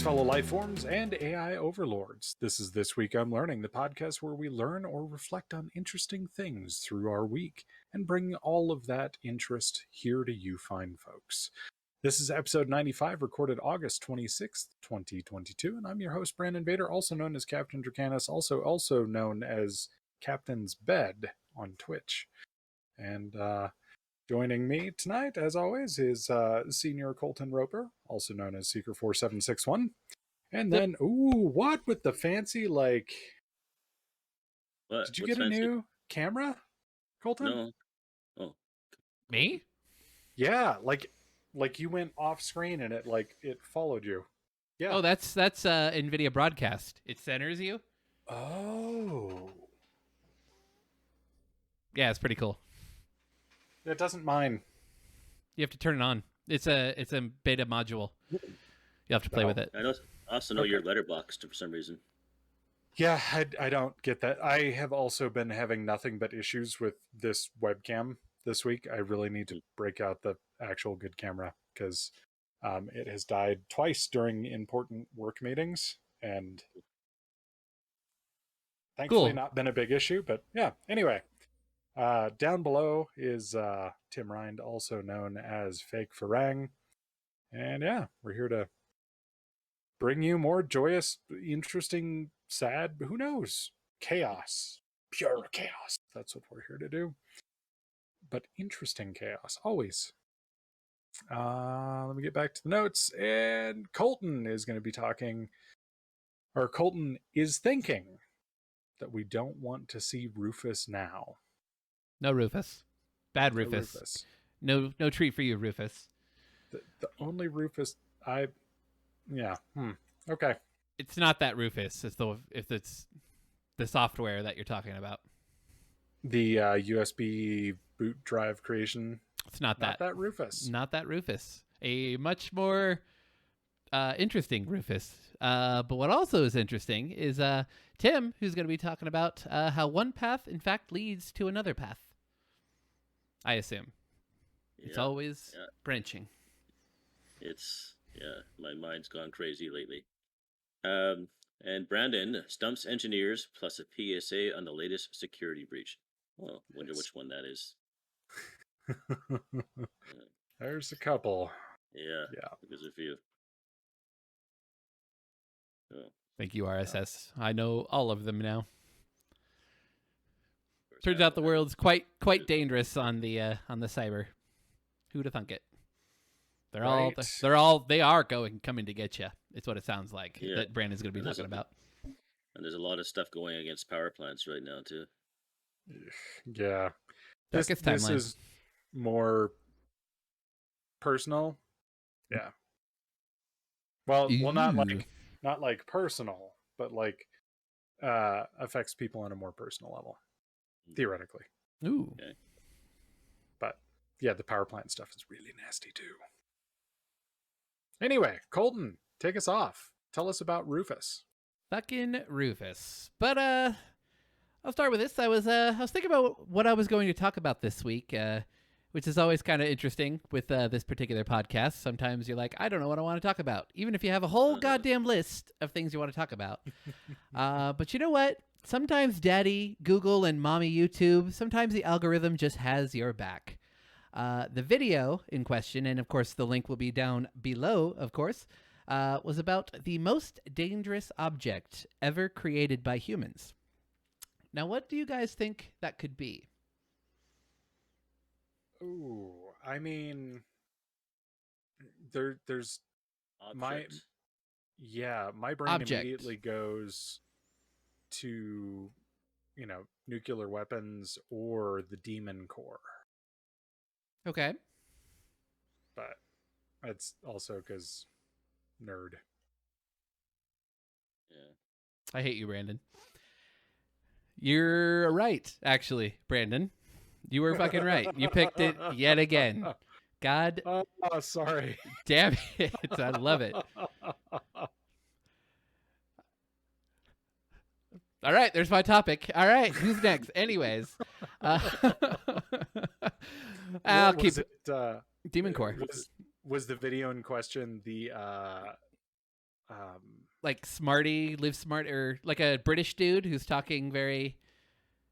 fellow life forms, and AI overlords. This is This Week I'm Learning, the podcast where we learn or reflect on interesting things through our week and bring all of that interest here to you fine folks. This is episode 95, recorded August 26th, 2022, and I'm your host, Brandon Vader, also known as Captain Dracanis, also known as Captain's Bed on Twitch. And joining me tonight, as always, is Senior Colton Roper, also known as Seeker4761. And then, what with the fancy, like... What? Did you What's get a fancy? new camera, Colton? No. Oh. Me? Yeah, like you went off screen and it followed you. Yeah. Oh, that's NVIDIA Broadcast. It centers you. Oh. Yeah, it's pretty cool. It doesn't mind. You have to turn it on. It's a beta module. You have to play with it. I also know you're letterboxed for some reason. Yeah, I don't get that. I have also been having nothing but issues with this webcam this week. I really need to break out the actual good camera because it has died twice during important work meetings, and thankfully not been a big issue. But yeah, anyway, down below is Tim Rhind, also known as Fake Farang, and yeah, we're here to bring you more joyous, interesting, sad, who knows, chaos, pure chaos. That's what we're here to do. But interesting chaos, always. Let me get back to the notes. And Colton is going to be talking, or Colton is thinking that we don't want to see Rufus now. No Rufus. Bad Rufus. No treat for you, Rufus. The only Rufus okay. It's not that Rufus. It's the software that you're talking about. The USB boot drive creation. It's not that Rufus. Not that Rufus. A much more interesting Rufus. But what also is interesting is Tim, who's going to be talking about how one path, in fact, leads to another path. I assume. It's always branching. My mind's gone crazy lately. And Brandon stumps engineers plus a PSA on the latest security breach. Well, wonder which one that is. There's a couple. Yeah. There's a few. Oh. Thank you, RSS. I know all of them now. Turns out the world's quite dangerous on the cyber. Who'd have thunk it? They are coming to get you. It's what it sounds like that Brandon's going to be talking about. And there's a lot of stuff going against power plants right now too. Yeah. This is more personal. Yeah. Well, not like personal, but like affects people on a more personal level, theoretically. Ooh. Okay. But yeah, the power plant stuff is really nasty too. Anyway, Colton, take us off. Tell us about Rufus. Fucking Rufus. But I'll start with this. I was thinking about what I was going to talk about this week, which is always kind of interesting with this particular podcast. Sometimes you're like, I don't know what I want to talk about, even if you have a whole goddamn list of things you want to talk about. But you know what? Sometimes Daddy Google and Mommy YouTube, sometimes the algorithm just has your back. The video in question, and of course the link will be down below, of course, was about the most dangerous object ever created by humans. Now, what do you guys think that could be? Ooh, I mean, there's Object. my brain immediately goes to, nuclear weapons or the Demon Core. Okay. But it's also because nerd. Yeah. I hate you, Brandon. You're right, actually, Brandon. You were fucking right. You picked it yet again. God. Oh, sorry. Damn it. I love it. All right, there's my topic. All right, who's next? Anyways. I'll keep it. Demon Core. Was the video in question the like smarty, live smart, or like a British dude who's talking very.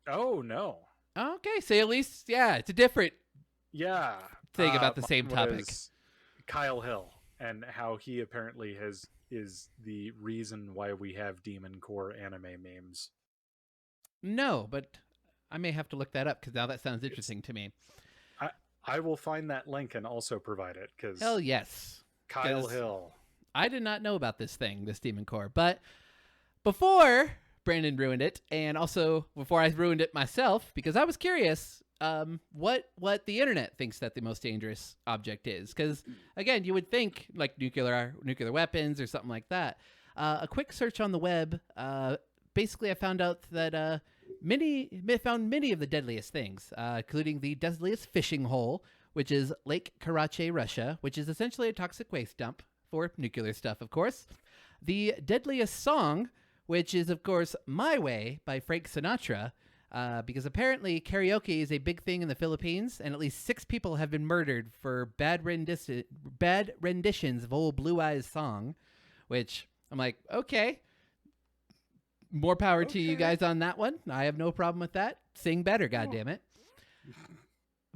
Oh no. Okay, so at least it's a different Yeah. thing about the same Mine topic. was Kyle Hill and how he apparently is the reason why we have Demon Core anime memes. No, but I may have to look that up because now that sounds interesting to me. I will find that link and also provide it because Hell yes. Kyle Hill. I did not know about this thing, this Demon Core, but before Brandon ruined it, and also before I ruined it myself, because I was curious what the internet thinks that the most dangerous object is. Because again, you would think like nuclear weapons or something like that. A quick search on the web, basically I found out that found many of the deadliest things, including the deadliest fishing hole, which is Lake Karachay, Russia, which is essentially a toxic waste dump for nuclear stuff, of course. The deadliest song, which is, of course, My Way by Frank Sinatra, because apparently karaoke is a big thing in the Philippines, and at least 6 people have been murdered for bad renditions of Old Blue Eyes song, which I'm like, okay, more power to you guys on that one. I have no problem with that. Sing better, goddammit.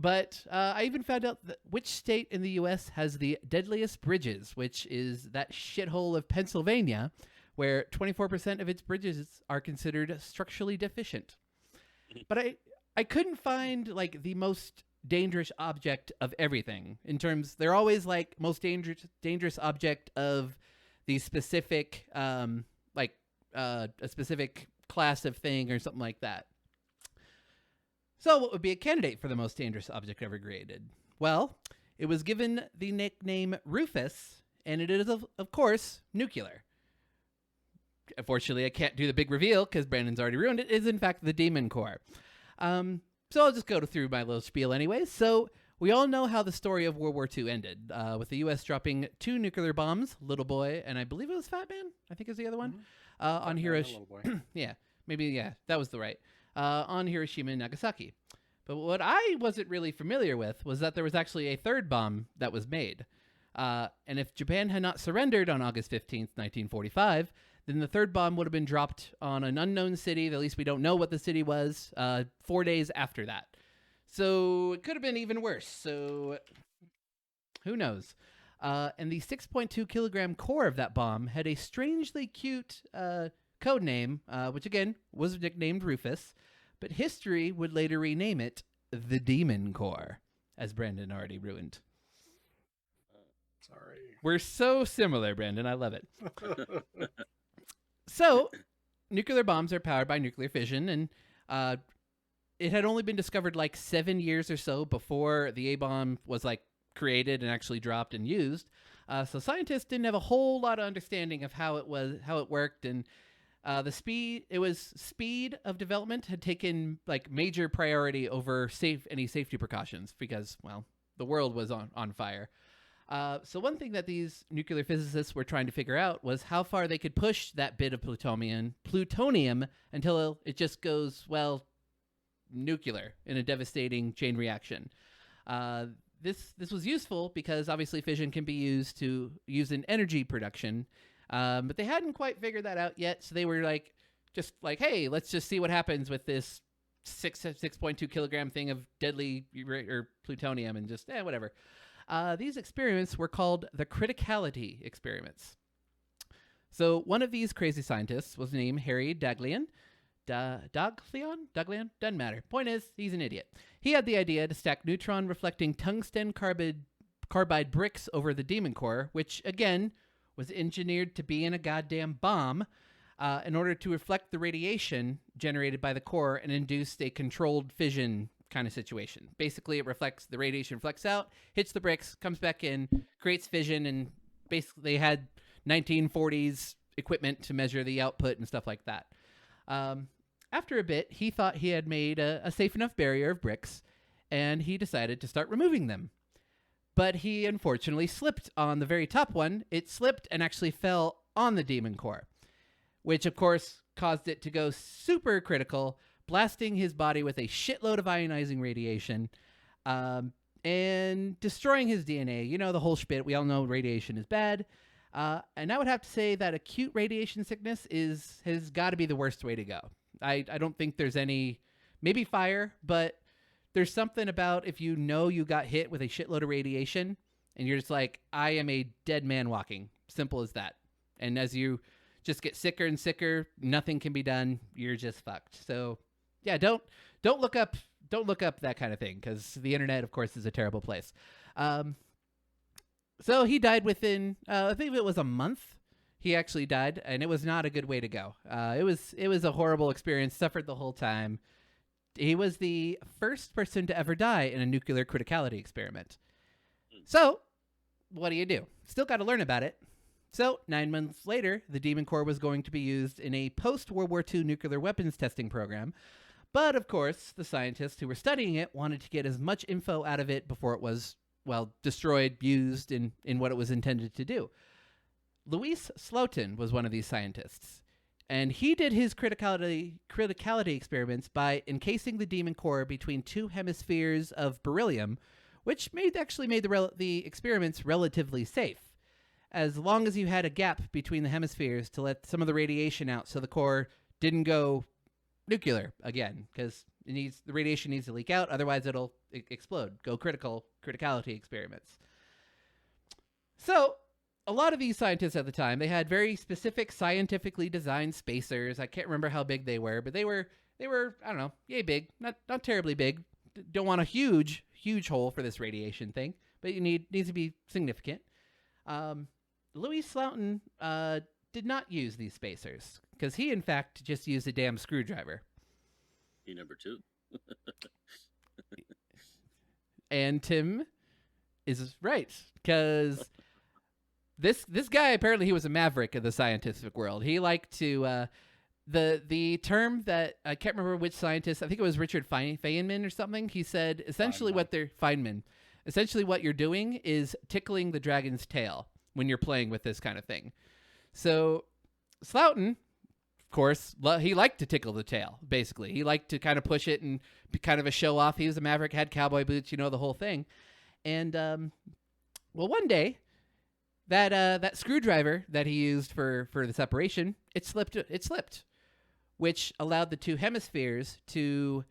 But I even found out which state in the U.S. has the deadliest bridges, which is that shithole of Pennsylvania, where 24% of its bridges are considered structurally deficient. But I couldn't find like the most dangerous object of everything. In terms, they're always like most dangerous object of the specific a specific class of thing or something like that. So what would be a candidate for the most dangerous object ever created? Well, it was given the nickname Rufus, and it is, of course, nuclear. Unfortunately, I can't do the big reveal because Brandon's already ruined it. It is, in fact, the Demon Core. So I'll just go through my little spiel anyways. So we all know how the story of World War II ended, with the U.S. dropping 2 nuclear bombs, Little Boy, and I believe it was Fat Man, I think is the other one, on Hiroshima. That was the right. On Hiroshima and Nagasaki. But what I wasn't really familiar with was that there was actually a third bomb that was made. And if Japan had not surrendered on August 15th, 1945, then the third bomb would have been dropped on an unknown city. At least we don't know what the city was, 4 days after that. So it could have been even worse. So who knows? And the 6.2 kilogram core of that bomb had a strangely cute code name, which again was nicknamed Rufus, but history would later rename it the Demon Core, as Brandon already ruined. Sorry. We're so similar, Brandon. I love it. So, nuclear bombs are powered by nuclear fission, and it had only been discovered like 7 years or so before the A-bomb was like created and actually dropped and used. So scientists didn't have a whole lot of understanding of how it worked, and the speed of development had taken like major priority over any safety precautions because, well, the world was on fire. So one thing that these nuclear physicists were trying to figure out was how far they could push that bit of plutonium until it just goes, well, nuclear in a devastating chain reaction. This was useful because obviously fission can be used in energy production, but they hadn't quite figured that out yet. So they were just like, hey, let's just see what happens with this 6.2 kilogram thing of deadly or plutonium and just whatever. These experiments were called the criticality experiments. So one of these crazy scientists was named Harry Daghlian. Daghlian? Doesn't matter. Point is, he's an idiot. He had the idea to stack neutron-reflecting tungsten carbide bricks over the Demon Core, which, again, was engineered to be in a goddamn bomb, in order to reflect the radiation generated by the core and induce a controlled fission kind of situation. Basically, the radiation reflects out, hits the bricks, comes back in, creates fission, and basically they had 1940s equipment to measure the output and stuff like that. After a bit, he thought he had made a safe enough barrier of bricks, and he decided to start removing them. But he unfortunately slipped on the very top one. It slipped and actually fell on the Demon Core, which of course caused it to go super critical, blasting his body with a shitload of ionizing radiation, and destroying his DNA. You know, the whole spit. We all know radiation is bad. And I would have to say that acute radiation sickness has got to be the worst way to go. I don't think there's any, maybe fire, but there's something about if you know you got hit with a shitload of radiation and you're just like, I am a dead man walking. Simple as that. And as you just get sicker and sicker, nothing can be done. You're just fucked. So yeah, don't look up that kind of thing, because the internet, of course, is a terrible place. So he died within, I think it was a month. He actually died, and it was not a good way to go. It was a horrible experience. Suffered the whole time. He was the first person to ever die in a nuclear criticality experiment. So, what do? Still got to learn about it. So, 9 months later, the Demon Core was going to be used in a post-World War II nuclear weapons testing program. But, of course, the scientists who were studying it wanted to get as much info out of it before it was, well, destroyed, used in what it was intended to do. Louis Slotin was one of these scientists, and he did his criticality experiments by encasing the Demon Core between two hemispheres of beryllium, which actually made the experiments relatively safe, as long as you had a gap between the hemispheres to let some of the radiation out so the core didn't go nuclear again, because the radiation needs to leak out, otherwise it'll explode. Go criticality experiments. So a lot of these scientists at the time, they had very specific scientifically designed spacers. I can't remember how big they were, but they were I don't know, yay big, not terribly big. Don't want a huge hole for this radiation thing, but you needs to be significant. Louis Slotin did not use these spacers, because he in fact just used a damn screwdriver. Number 2. And Tim is right, because this guy, apparently he was a maverick of the scientific world. He liked to the term that I can't remember which scientist, I think it was Richard Feynman or something. He said essentially essentially what you're doing is tickling the dragon's tail when you're playing with this kind of thing. So Slotin, of course, he liked to tickle the tail, basically. He liked to kind of push it and be kind of a show off. He was a maverick, had cowboy boots, the whole thing. And, well, one day, that screwdriver that he used for the separation, it slipped, which allowed the two hemispheres to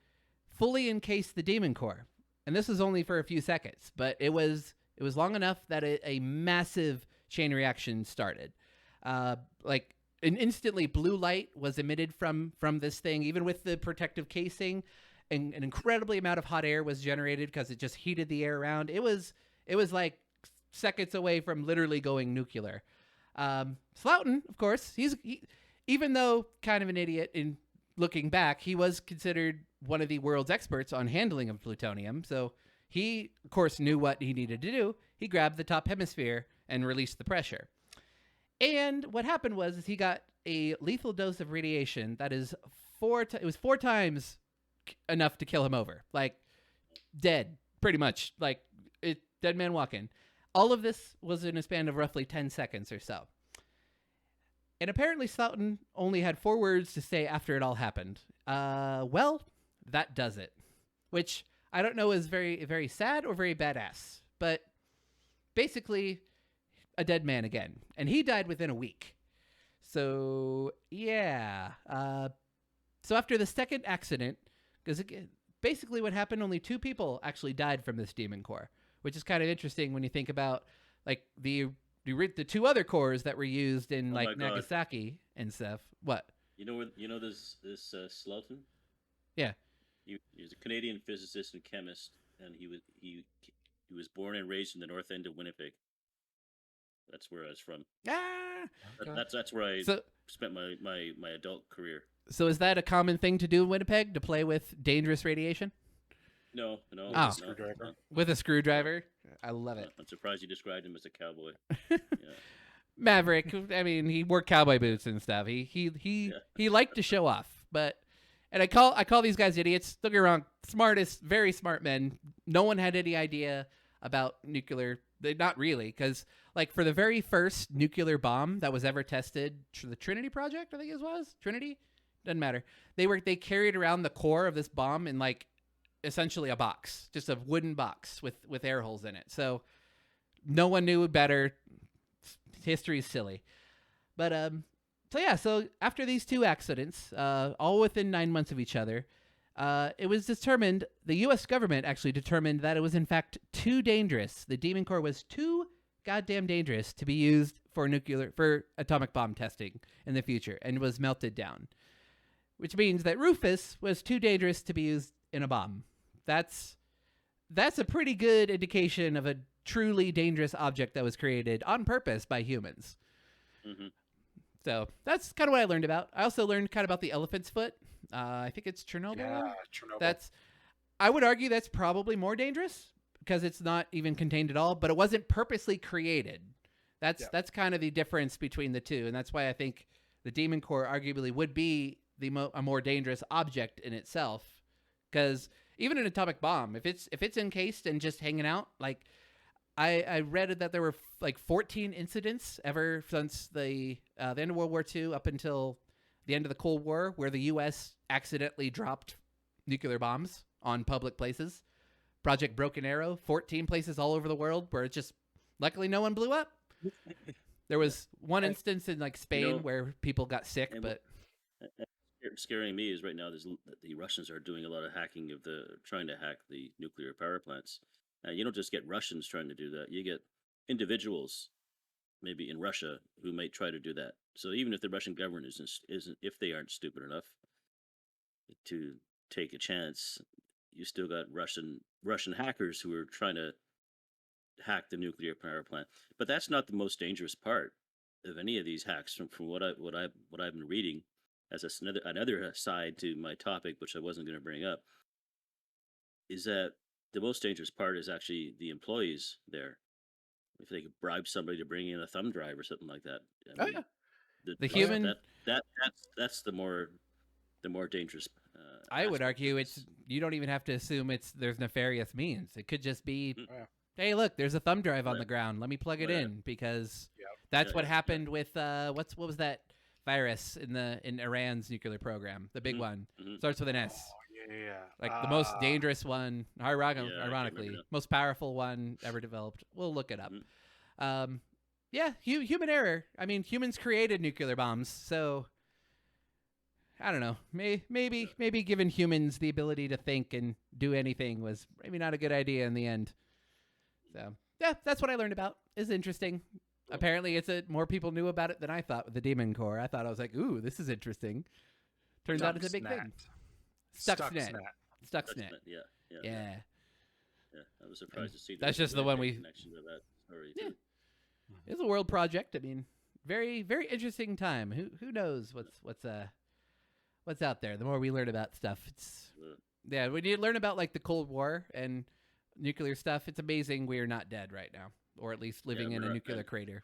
fully encase the Demon Core. And this was only for a few seconds, but it was long enough that a massive chain reaction started. An instantly blue light was emitted from this thing, even with the protective casing, and an incredibly amount of hot air was generated because it just heated the air around. It was like seconds away from literally going nuclear. Slotin, of course, even though kind of an idiot in looking back, he was considered one of the world's experts on handling of plutonium. So he, of course, knew what he needed to do. He grabbed the top hemisphere and released the pressure. And what happened was he got a lethal dose of radiation that is it was 4 times enough to kill him over. Like, dead, pretty much. Like, dead man walking. All of this was in a span of roughly 10 seconds or so. And apparently Slotin only had 4 words to say after it all happened. Well, that does it. Which I don't know is very, very sad or very badass. But basically, a dead man again. And he died within a week. So, yeah. So after the second accident, because basically what happened, only 2 people actually died from this Demon Core, which is kind of interesting when you think about like the 2 other cores that were used in Nagasaki and stuff. What? You know this Slotin? Yeah. He was a Canadian physicist and chemist, and he was born and raised in the north end of Winnipeg. That's where I was from. That's where I spent my adult career. So is that a common thing to do in Winnipeg, to play with dangerous radiation? No. Oh. Screwdriver. With a screwdriver? I love it. I'm surprised you described him as a cowboy. Yeah. Maverick. I mean, he wore cowboy boots and stuff. He liked to show off, and I call these guys idiots. Don't get me wrong, very smart men. No one had any idea about nuclear. Not really, because like for the very first nuclear bomb that was ever tested, the Trinity Project, I think it was Trinity. Doesn't matter. They carried around the core of this bomb in like essentially a box, just a wooden box with air holes in it. So no one knew better. history is silly. But so after these two accidents, all within 9 months of each other, it was determined, the U.S. government actually determined that it was in fact too dangerous. The Demon Core was too goddamn dangerous to be used for atomic bomb testing in the future, and was melted down. Which means that Rufus was too dangerous to be used in a bomb. That's a pretty good indication of a truly dangerous object that was created on purpose by humans. Mm-hmm. So that's kind of what I learned about. I also learned kind of about the elephant's foot. I think it's Chernobyl. Yeah, Chernobyl. I would argue that's probably more dangerous because it's not even contained at all, but it wasn't purposely created. That's kind of the difference between the two, and that's why I think the Demon Core arguably would be a more dangerous object in itself. Because even an atomic bomb, if it's encased and just hanging out, like I read that there were like 14 incidents ever since the end of World War II up until the end of the Cold War where the U.S. accidentally dropped nuclear bombs on public places. Project Broken Arrow, 14 places all over the world where it just luckily no one blew up. There was one instance in like Spain where people got sick, but scaring me is right now the Russians are doing a lot of hacking trying to hack the nuclear power plants. You don't just get Russians trying to do that. You get individuals, maybe in Russia, who might try to do that. So even if the Russian government isn't if they aren't stupid enough to take a chance, you still got Russian hackers who are trying to hack the nuclear power plant. But that's not the most dangerous part of any of these hacks. From what I've been reading, as another side to my topic, which I wasn't going to bring up, is that the most dangerous part is actually the employees there. If they could bribe somebody to bring in a thumb drive or something like that. I mean, the human that's the more dangerous. I would argue you don't even have to assume there's nefarious means. It could just be, hey, look, there's a thumb drive on the ground. Let me plug it in because that's what happened with what was that virus in Iran's nuclear program? The big one starts with an S. Yeah. Like the most dangerous one, ironically, most powerful one ever developed. We'll look it up. Human error. I mean, humans created nuclear bombs, so I don't know. Maybe giving humans the ability to think and do anything was maybe not a good idea in the end. So yeah, that's what I learned about. It's interesting. Cool. Apparently, more people knew about it than I thought with the Demon Core. I thought I was like, ooh, this is interesting. Turns out it's a big thing. Stuxnet. Yeah. I was surprised to see that. That's just the one connection to that story. Yeah. It's a world project. I mean, very, very interesting time. Who knows what's out there? The more we learn about stuff, when you learn about like the Cold War and nuclear stuff, it's amazing we're not dead right now, or at least living in a nuclear crater.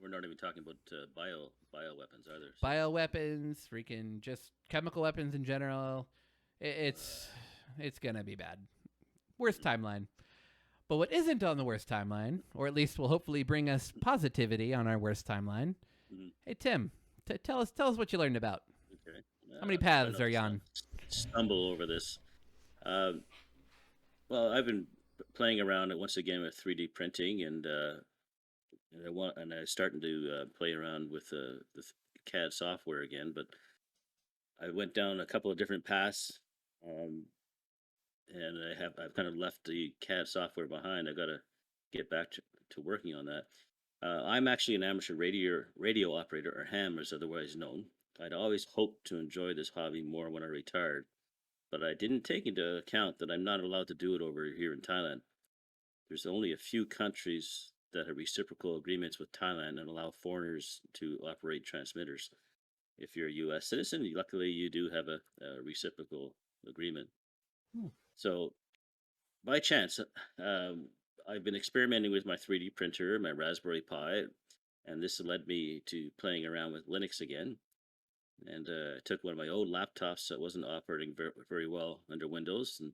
We're not even talking about bioweapons either. So. Bioweapons, freaking just chemical weapons in general. It's gonna be bad. Worst timeline. But what isn't on the worst timeline, or at least will hopefully bring us positivity on our worst timeline. Hey Tim, tell us what you learned about. Okay. How many paths are you on? Stumble over this. Well, I've been playing around once again with 3D printing, and I'm starting to play around with the CAD software again. But I went down a couple of different paths, and I've kind of left the CAD software behind. I've got to get back to working on that. I'm actually an amateur radio operator, or ham as otherwise known. I'd always hoped to enjoy this hobby more when I retired, but I didn't take into account that I'm not allowed to do it over here in Thailand. There's only a few countries that have reciprocal agreements with Thailand and allow foreigners to operate transmitters. If you're a U.S. citizen, luckily you do have a reciprocal agreement. So, by chance, I've been experimenting with my 3D printer, my Raspberry Pi, and this led me to playing around with Linux again. And I took one of my old laptops that wasn't operating very well under Windows, and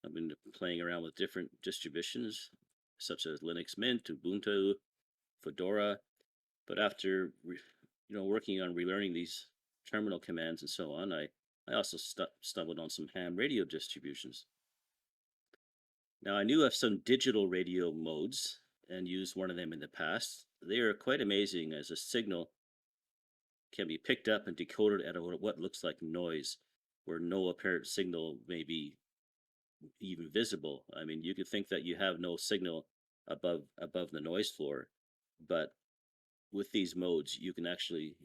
I've been playing around with different distributions, such as Linux Mint, Ubuntu, Fedora. But after working on relearning these terminal commands and so on, I also stumbled on some ham radio distributions. Now, I knew of some digital radio modes and used one of them in the past. they are quite amazing as a signal can be picked up and decoded at what looks like noise, where no apparent signal may be even visible. I mean, you could think that you have no signal above the noise floor, but with these modes, you can actually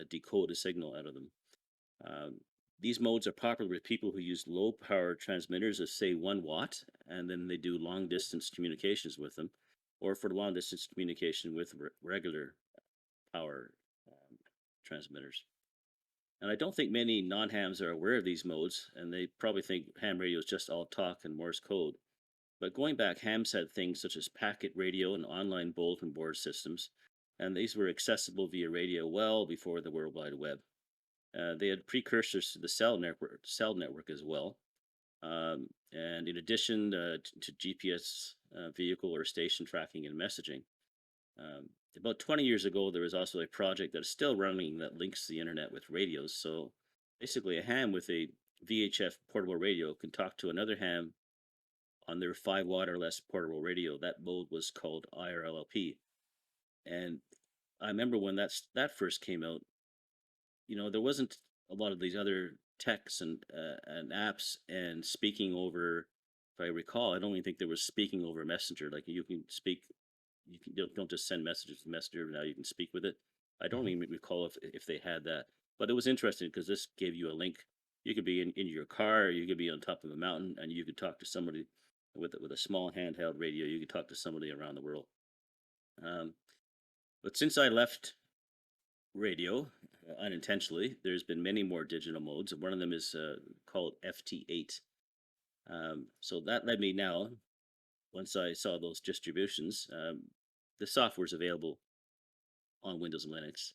decode a signal out of them. Um, these modes are popular with people who use low power transmitters of, say, 1 watt, and then they do long distance communications with them, or for long distance communication with regular power transmitters. And I don't think many non hams are aware of these modes, and they probably think ham radio is just all talk and Morse code. But going back, hams had things such as packet radio and online bulletin board systems, and these were accessible via radio well before the World Wide Web. They had precursors to the cell network as well. And in addition to GPS vehicle or station tracking and messaging. About 20 years ago, there was also a project that is still running that links the internet with radios. So basically, a ham with a VHF portable radio can talk to another ham on their 5 watt or less portable radio. That mode was called IRLLP. And I remember when that first came out, there wasn't a lot of these other texts and apps and speaking over. If I recall, I don't even think there was speaking over Messenger. Like you can speak, don't just send messages to Messenger. Now you can speak with it. I don't even recall if they had that, but it was interesting because this gave you a link. You could be in your car, or you could be on top of a mountain, and you could talk to somebody with a small handheld radio. You could talk to somebody around the world. But since I left radio unintentionally, there's been many more digital modes. One of them is called FT8. So that led me now, once I saw those distributions, the software is available on Windows and Linux.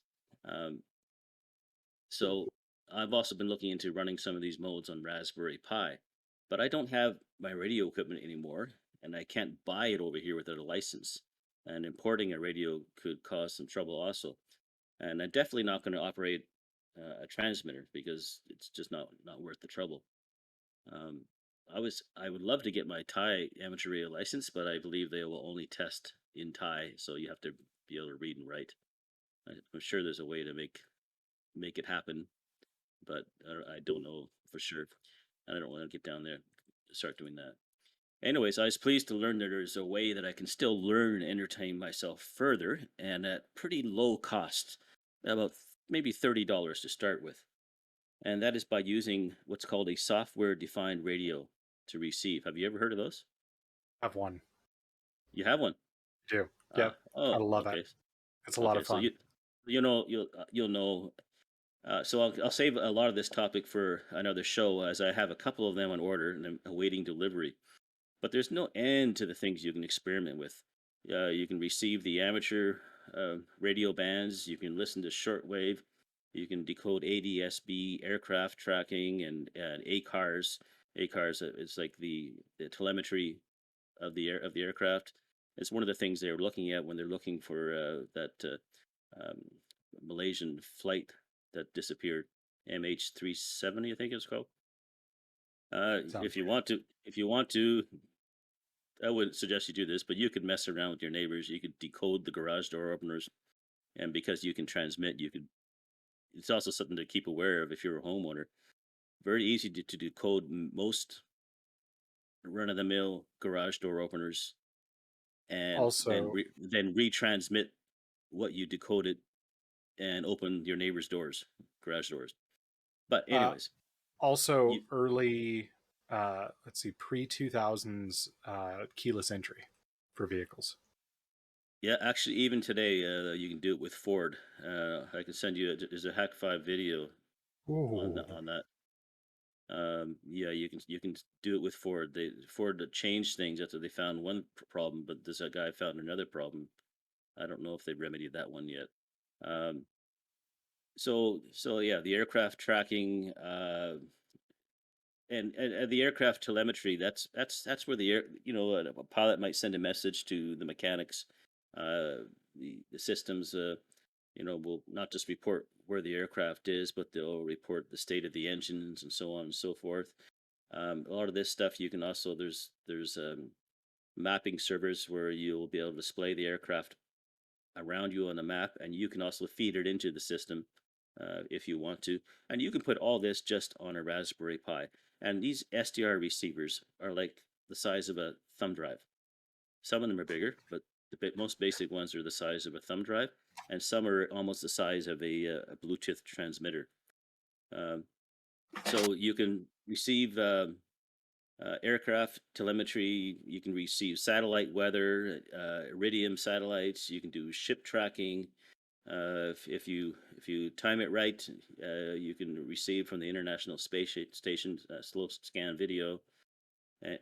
So I've also been looking into running some of these modes on Raspberry Pi, but I don't have my radio equipment anymore, and I can't buy it over here without a license. And importing a radio could cause some trouble also. And I'm definitely not going to operate a transmitter because it's just not worth the trouble. I would love to get my Thai amateur radio license, but I believe they will only test in Thai, so you have to be able to read and write. I'm sure there's a way to make it happen, but I don't know for sure. And I don't want to get down there to start doing that. Anyways, I was pleased to learn that there's a way that I can still learn and entertain myself further and at pretty low cost, about maybe $30 to start with. And that is by using what's called a software-defined radio to receive. Have you ever heard of those? I have one. You have one? I do. Yeah. I love it. It's a lot of fun. So you'll know. So I'll save a lot of this topic for another show, as I have a couple of them on order and I'm awaiting delivery. But there's no end to the things you can experiment with. You can receive the amateur radio bands. You can listen to shortwave. You can decode ADSB, aircraft tracking, and ACARS. ACARS is like the telemetry of the aircraft. It's one of the things they're looking at when they're looking for that Malaysian flight that disappeared, MH370, I think it's called. If you want to, I wouldn't suggest you do this, but you could mess around with your neighbors. You could decode the garage door openers, and because you can transmit, it's also something to keep aware of if you're a homeowner. Very easy to decode most run-of-the-mill garage door openers, and also then retransmit what you decoded and open your neighbor's garage doors. But anyways, also early, let's see, pre-2000s keyless entry for vehicles. Yeah, actually, even today, you can do it with Ford. I can send you. There's a Hack 5 video on that. Yeah, you can do it with Ford. Ford changed things after they found one problem, but this guy found another problem. I don't know if they've remedied that one yet. So yeah, the aircraft tracking and the aircraft telemetry. That's where a pilot might send a message to the mechanics. The systems will not just report where the aircraft is, but they'll report the state of the engines and so on and so forth. A lot of this stuff you can also there's mapping servers where you'll be able to display the aircraft around you on the map, and you can also feed it into the system if you want to. And you can put all this just on a Raspberry Pi. And these SDR receivers are like the size of a thumb drive. Some of them are bigger, but the most basic ones are the size of a thumb drive, and some are almost the size of a Bluetooth transmitter. So you can receive aircraft telemetry, you can receive satellite weather, Iridium satellites, you can do ship tracking. If you time it right, you can receive from the International Space Station slow scan video.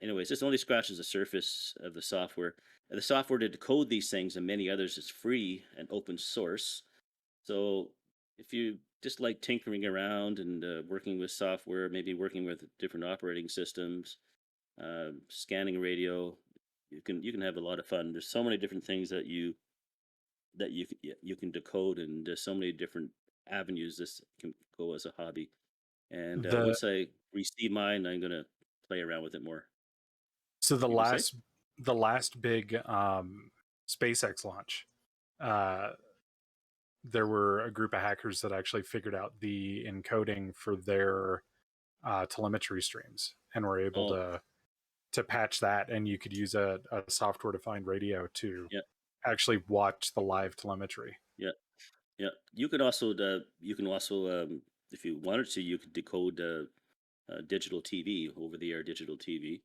Anyways, this only scratches the surface of the software. The software to decode these things and many others is free and open source. So if you just like tinkering around and working with software, maybe working with different operating systems, scanning radio, you can have a lot of fun. There's so many different things that you can decode, and there's so many different avenues this can go as a hobby. And once I receive mine, I'm gonna play around with it more. So the last big SpaceX launch, there were a group of hackers that actually figured out the encoding for their telemetry streams and were able to patch that, and you could use a software-defined radio to actually watch the live telemetry. Yeah. You can also if you wanted to, you could decode digital TV, over-the-air digital TV.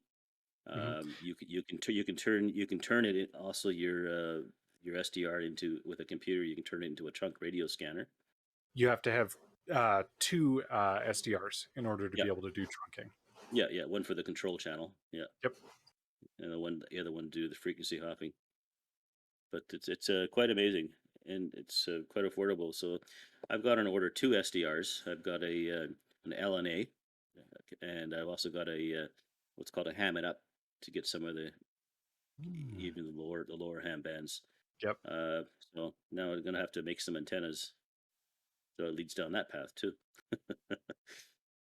You can turn it in, also your SDR into, with a computer, you can turn it into a trunk radio scanner. You have to have two SDRs in order to be able to do trunking. Yeah, one for the control channel. Yeah. Yep. And the other one to do the frequency hopping. But it's quite amazing, and it's quite affordable. So I've got an order 2 SDRs. I've got an LNA, and I've also got a what's called a ham it up to get some of the even the lower ham bands. Yep. So now I'm gonna have to make some antennas. So it leads down that path too.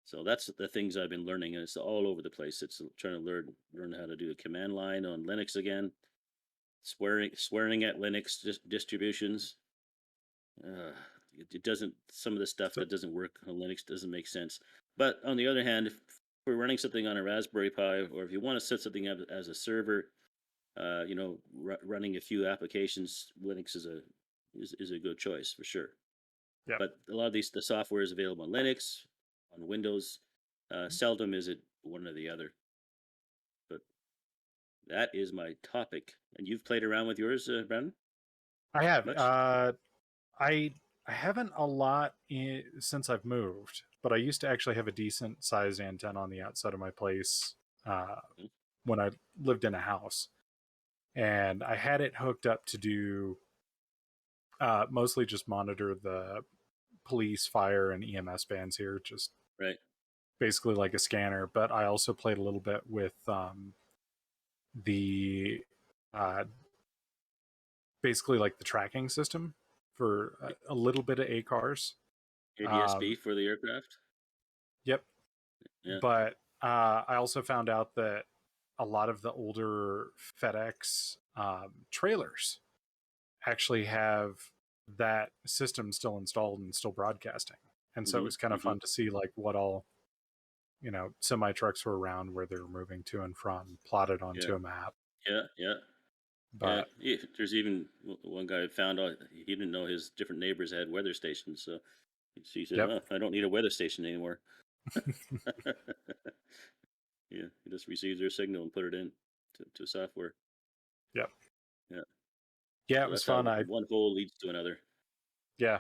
So that's the things I've been learning, and it's all over the place. It's trying to learn how to do a command line on Linux again. Swearing at Linux distributions. It doesn't. Some of the stuff that doesn't work on Linux doesn't make sense. But on the other hand, if we're running something on a Raspberry Pi, or if you want to set something up as a server, running a few applications, Linux is a good choice for sure. Yeah. But a lot of the software is available on Linux, on Windows. Seldom is it one or the other. But that is my topic. And you've played around with yours, Brandon? I have. I haven't a lot since I've moved, but I used to actually have a decent sized antenna on the outside of my place when I lived in a house. And I had it hooked up to do mostly just monitor the police, fire, and EMS bands here, just basically like a scanner. But I also played a little bit with the basically like the tracking system for a little bit of ACARs. ADSB for the aircraft? Yep. Yeah. But I also found out that a lot of the older FedEx trailers actually have that system still installed and still broadcasting. And so it was kind of fun to see like what all, semi trucks were around where they were moving to and from, plotted onto a map. Yeah. But there's even one guy found out he didn't know his different neighbors had weather stations. So he said, I don't need a weather station anymore. Yeah, he just receives their signal and put it in to software. Yep. Yeah. Yeah, so it was fun. One hole leads to another. Yeah.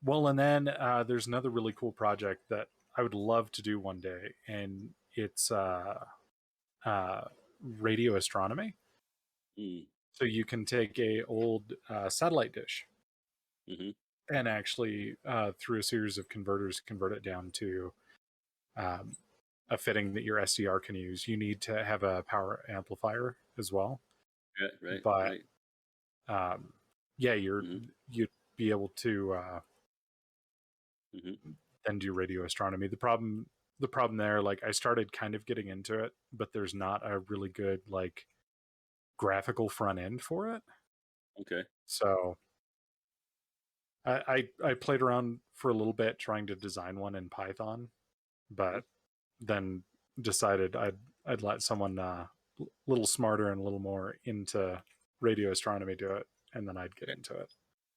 Well, and then there's another really cool project that I would love to do one day, and it's radio astronomy. So you can take a old satellite dish and actually, through a series of converters, convert it down to a fitting that your SDR can use. You need to have a power amplifier as well. Right. But you'd be able to then do radio astronomy. The problem there, like I started kind of getting into it, but there's not a really good like graphical front end for it. Okay. So I played around for a little bit trying to design one in Python, but then decided I'd let someone a little smarter and a little more into radio astronomy do it, and then I'd get into it.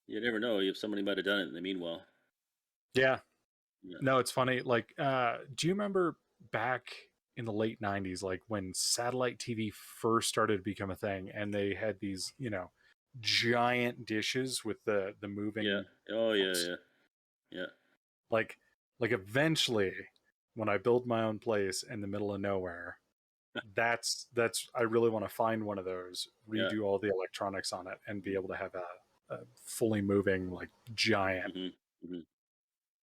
You never know if somebody might have done it in the meanwhile. Yeah. No, it's funny. Like, do you remember back in the late 90s, like when satellite TV first started to become a thing, and they had these, giant dishes with the moving. Yeah. Oh yeah. Like eventually, when I build my own place in the middle of nowhere, that's I really want to find one of those, redo all the electronics on it, and be able to have a fully moving, like, giant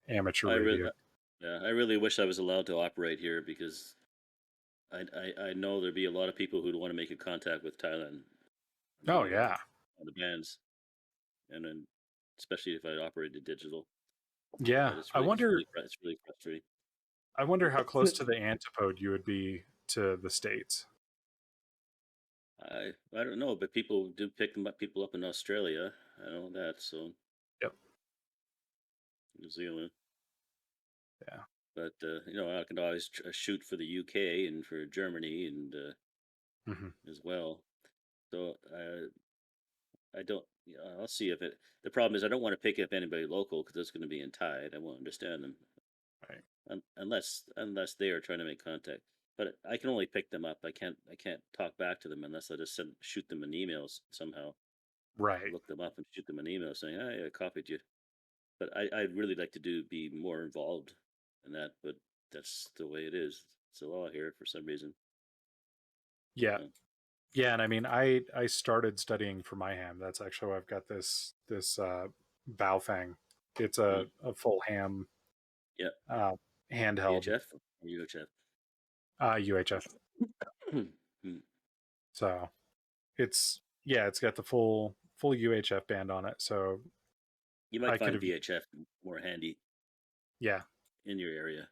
amateur radio. I really wish I was allowed to operate here, because I know there'd be a lot of people who'd want to make a contact with Thailand. Oh yeah. On the bands, and then especially if I operated digital. Yeah, I wonder. It's really frustrating. I wonder how close to the antipode you would be to the States. I don't know, but people do pick people up in Australia. I know that. So. Yep. New Zealand. Yeah. But I can always shoot for the UK and for Germany and as well. So I don't. I'll see if it. The problem is I don't want to pick up anybody local, because it's going to be in Thai. I won't understand them. Right. Unless they are trying to make contact. But I can only pick them up. I can't talk back to them unless I just shoot them an emails somehow. Right. Look them up and shoot them an email saying, "Hey, I copied you." But I'd really like to be more involved in that. But that's the way it is. It's a law here for some reason. Yeah. Yeah, and I mean, I started studying for my ham. That's actually why I've got this Baofeng. It's a full ham. Yeah. Handheld. VHF or UHF? UHF. So it's got the full UHF band on it. So you might find VHF more handy. Yeah. In your area,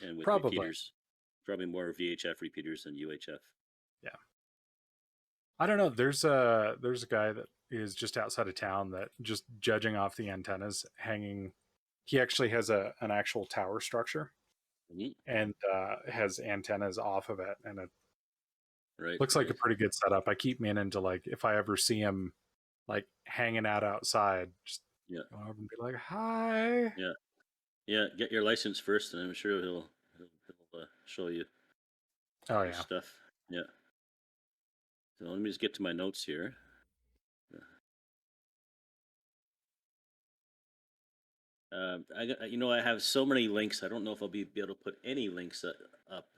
and with Probably. repeaters, probably more VHF repeaters than UHF. Yeah. I don't know. There's a guy that is just outside of town that, just judging off the antennas hanging, he actually has an actual tower structure and has antennas off of it, and it looks like a pretty good setup. I keep meaning to, like, if I ever see him like hanging out outside, just go over and be like, "Hi." Yeah. Get your license first, and I'm sure he'll show you. Oh yeah. Stuff. Yeah. So let me just get to my notes here. I have so many links. I don't know if I'll be able to put any links up.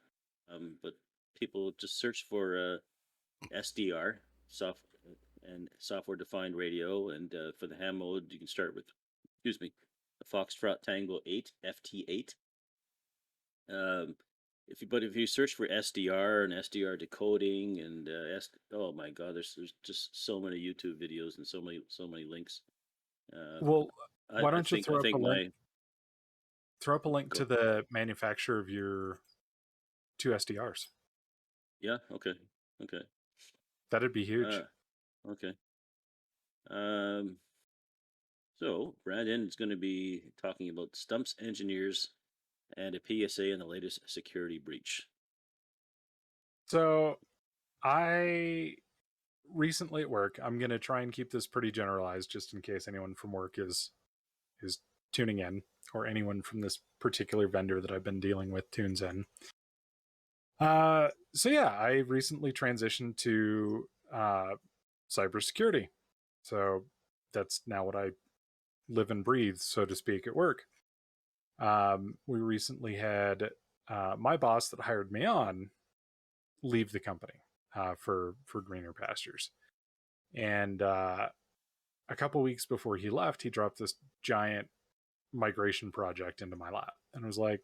But people just search for SDR, software defined radio, and for the ham mode, you can start with, the Foxtrot Tango 8 FT8. If you search for SDR and SDR decoding and oh my God, there's just so many YouTube videos and so many links. Well, why don't you throw up a link? Throw up a link to the manufacturer of your two SDRs. Yeah. Okay. That'd be huge. Okay. So Brandon is going to be talking about stumps engineers and a PSA in the latest security breach. So I recently at work, I'm going to try and keep this pretty generalized just in case anyone from work is tuning in, or anyone from this particular vendor that I've been dealing with tunes in. So yeah, I recently transitioned to cybersecurity. So that's now what I live and breathe, so to speak, at work. We recently had my boss that hired me on leave the company for greener pastures. And a couple weeks before he left, he dropped this giant migration project into my lap and was like,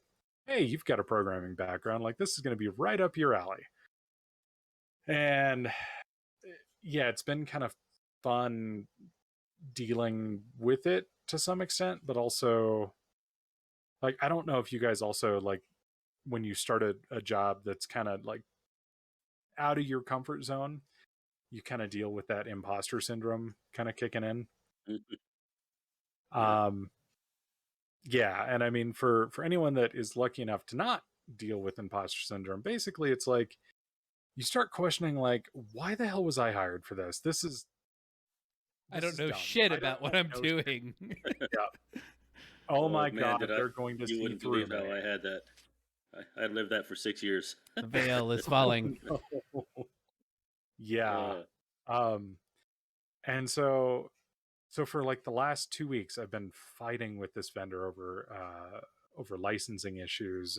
"Hey, you've got a programming background. Like, this is going to be right up your alley." And yeah, it's been kind of fun dealing with it to some extent, but also, like, I don't know if you guys also, like, when you start a job that's kind of like out of your comfort zone, you kind of deal with that imposter syndrome kind of kicking in. Yeah. Yeah, and I mean, for anyone that is lucky enough to not deal with imposter syndrome, basically it's like you start questioning, like, why the hell was I hired for this? I don't know dumb. shit I don't about what know I'm doing. Yeah. Oh my man, God, they're going to you see wouldn't through believe me. how I had that. I lived that for 6 years. The veil is falling. Oh, no. Yeah. And so for like the last 2 weeks, I've been fighting with this vendor over licensing issues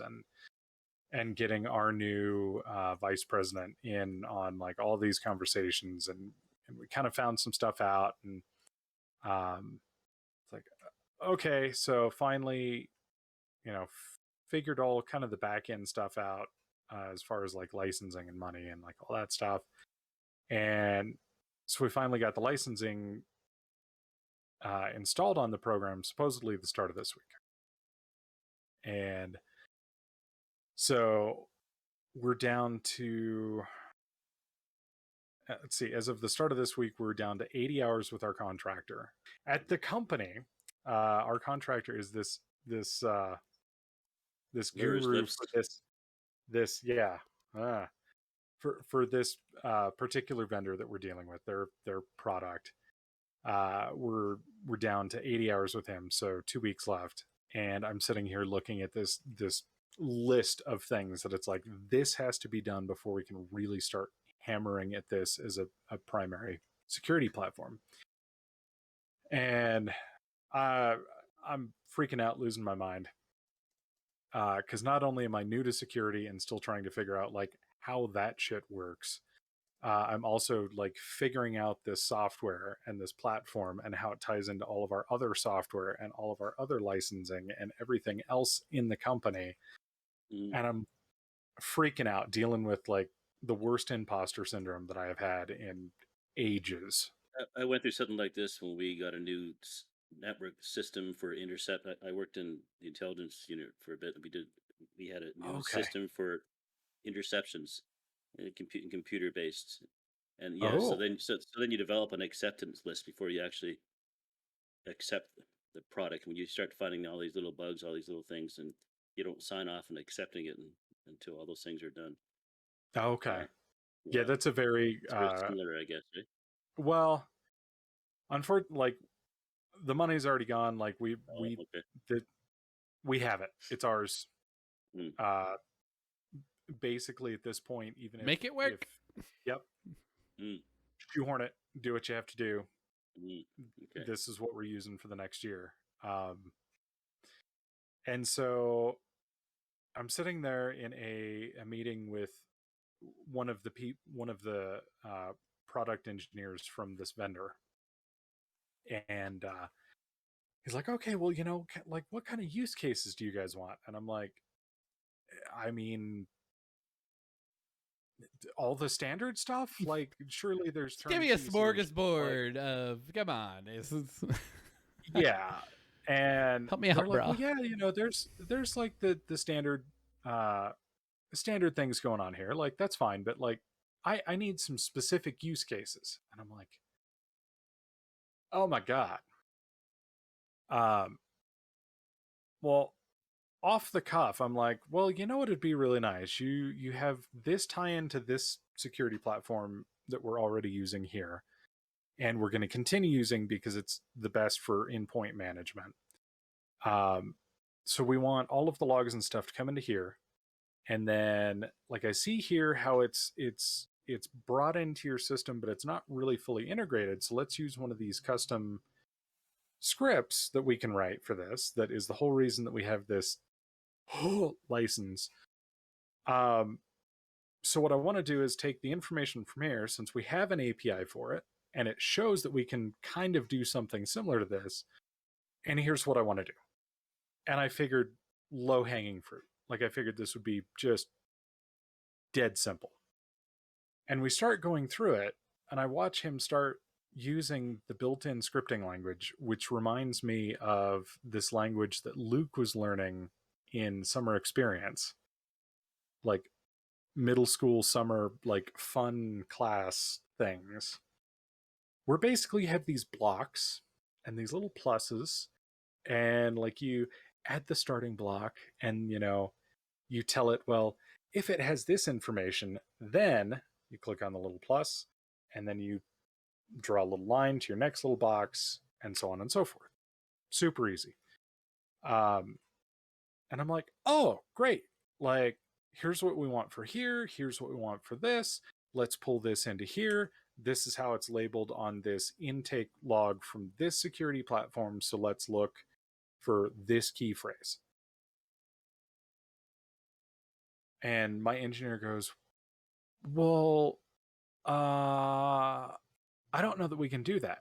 and getting our new vice president in on like all these conversations, and we kind of found some stuff out, and it's like, okay, so finally, figured all kind of the back end stuff out, as far as like licensing and money and like all that stuff. And so we finally got the licensing installed on the program, supposedly the start of this week. And so we're down to, let's see, as of the start of this week, we're down to 80 hours with our contractor. At the company, our contractor is this guru for this for this particular vendor that we're dealing with, their product. We're down to 80 hours with him, so 2 weeks left, and I'm sitting here looking at this list of things that it's like, this has to be done before we can really start hammering at this as a primary security platform. And I'm freaking out, losing my mind, because not only am I new to security and still trying to figure out like how that shit works, I'm also like figuring out this software and this platform and how it ties into all of our other software and all of our other licensing and everything else in the company. And I'm freaking out, dealing with like the worst imposter syndrome that I have had in ages. I went through something like this when we got a new network system for intercept. I worked in the intelligence unit for a bit. We had a new system for interceptions, computer based, and yeah. So then you develop an acceptance list before you actually accept the product. When you start finding all these little bugs, all these little things, and you don't sign off on accepting it until all those things are done. Okay. Yeah, that's a very similar, I guess. Right? Well, unfortunately, like the money's already gone. Like we have it. It's ours. Basically, at this point, even make it work. Yep. Shoehorn it. Do what you have to do. Okay. This is what we're using for the next year. And so I'm sitting there in a meeting with one of the product engineers from this vendor, and he's like, okay, well, like, what kind of use cases do you guys want? And I'm like, I mean, all the standard stuff. Like, surely there's give me a smorgasbord of, come on. Yeah. And help me out, like, bro. well, yeah, there's like the standard standard things going on here. Like, that's fine, but like I need some specific use cases. And I'm like, oh my God. Well, off the cuff, I'm like, well, you know what would be really nice? You have this tie into this security platform that we're already using here, and we're going to continue using because it's the best for endpoint management. So we want all of the logs and stuff to come into here, and then like I see here how it's brought into your system, but it's not really fully integrated. So let's use one of these custom scripts that we can write for this. That is the whole reason that we have this license. So what I want to do is take the information from here, since we have an API for it, and it shows that we can kind of do something similar to this. And here's what I want to do. And I figured low-hanging fruit. Like, I figured this would be just dead simple. And we start going through it, and I watch him start using the built-in scripting language, which reminds me of this language that Luke was learning in Summer Experience. Like, middle school summer like fun class things, where basically you have these blocks and these little pluses, and like you add the starting block, and you tell it, well, if it has this information, then you click on the little plus, and then you draw a little line to your next little box, and so on and so forth. Super easy. And I'm like, oh, great. Like, here's what we want for here. Here's what we want for this. Let's pull this into here. This is how it's labeled on this intake log from this security platform. So let's look for this key phrase. And my engineer goes, well, I don't know that we can do that.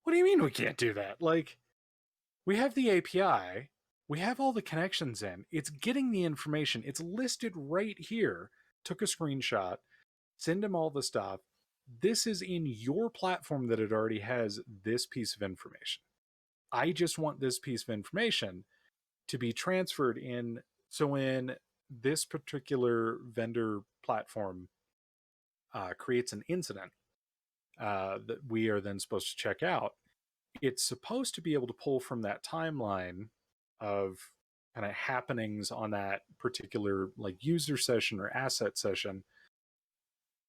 What do you mean we can't do that? Like, we have the API, we have all the connections in, it's getting the information, it's listed right here. Took a screenshot, send him all the stuff. This is in your platform that it already has this piece of information. I just want this piece of information to be transferred in. So when this particular vendor platform creates an incident that we are then supposed to check out, it's supposed to be able to pull from that timeline of kind of happenings on that particular like user session or asset session,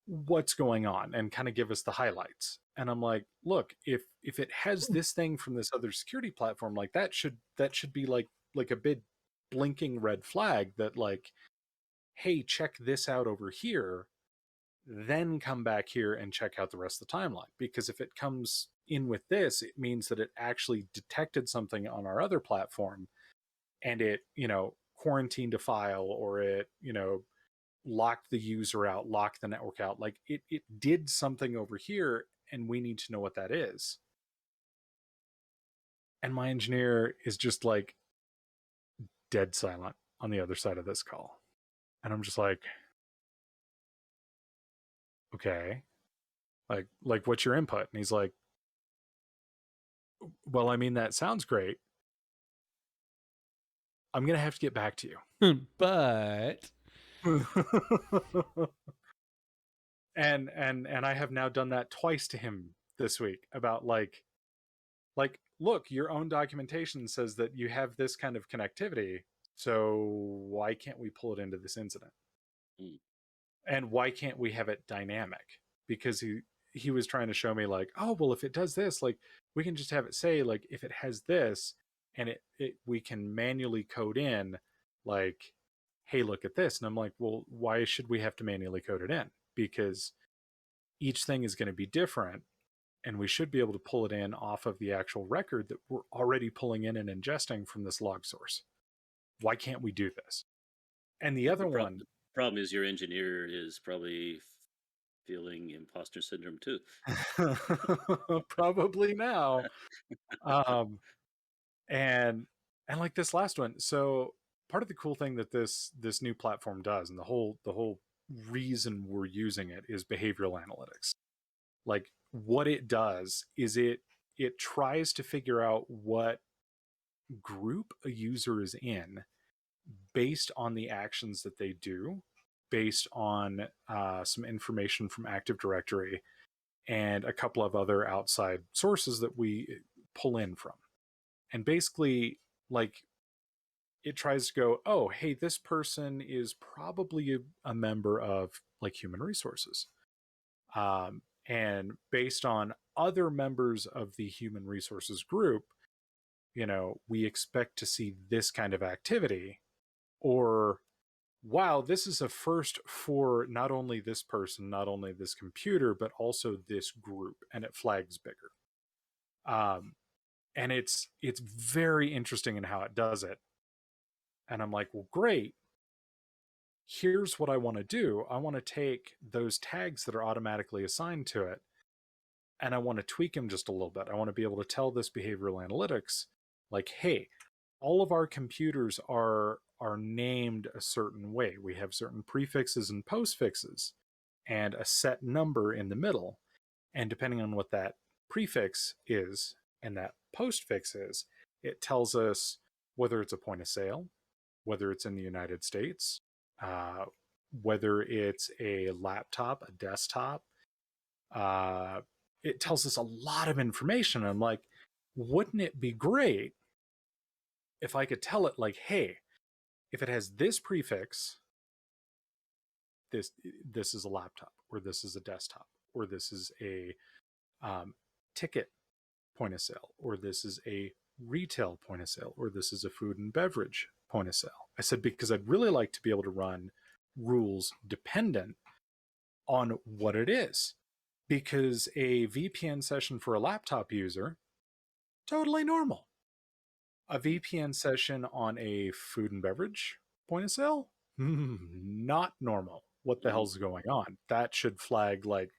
what's going on, and kind of give us the highlights. And I'm like, look, if it has this thing from this other security platform, like that should be like a big blinking red flag that like, hey, check this out over here, then come back here and check out the rest of the timeline. Because if it comes in with this, it means that it actually detected something on our other platform, and it, quarantined a file, or it, locked the user out, locked the network out. Like it did something over here, and we need to know what that is. And my engineer is just like dead silent on the other side of this call. And I'm just like, okay, like what's your input? And he's like, well, I mean, that sounds great. I'm going to have to get back to you. But and I have now done that twice to him this week about like, look, your own documentation says that you have this kind of connectivity. So why can't we pull it into this incident? And why can't we have it dynamic? Because he was trying to show me like, oh, well, if it does this, like we can just have it say like, if it has this, and it we can manually code in like, hey, look at this. And I'm like, well, why should we have to manually code it in? Because each thing is going to be different, and we should be able to pull it in off of the actual record that we're already pulling in and ingesting from this log source. Why can't we do this? And the other one... The problem is your engineer is probably feeling imposter syndrome too. Probably now. And like this last one. So part of the cool thing that this new platform does, and the whole reason we're using it, is behavioral analytics. Like what it does is it tries to figure out what group a user is in based on the actions that they do, based on some information from Active Directory and a couple of other outside sources that we pull in from. And basically, like, it tries to go, oh, hey, this person is probably a member of like human resources. And based on other members of the human resources group, we expect to see this kind of activity. Or, wow, this is a first for not only this person, not only this computer, but also this group, and it flags bigger. And it's very interesting in how it does it. And I'm like, well, great. Here's what I want to do. I want to take those tags that are automatically assigned to it, and I want to tweak them just a little bit. I want to be able to tell this behavioral analytics, like, hey, all of our computers are named a certain way. We have certain prefixes and postfixes and a set number in the middle. And depending on what that prefix is and that postfix is, it tells us whether it's a point of sale, whether it's in the United States, whether it's a laptop, a desktop. It tells us a lot of information. I'm like, wouldn't it be great if I could tell it, like, hey, if it has this prefix, this is a laptop, or this is a desktop, or this is a ticket point of sale, or this is a retail point of sale, or this is a food and beverage point of sale. I said, because I'd really like to be able to run rules dependent on what it is. Because a VPN session for a laptop user, totally normal. A VPN session on a food and beverage point of sale, not normal. What the hell's going on? That should flag, like,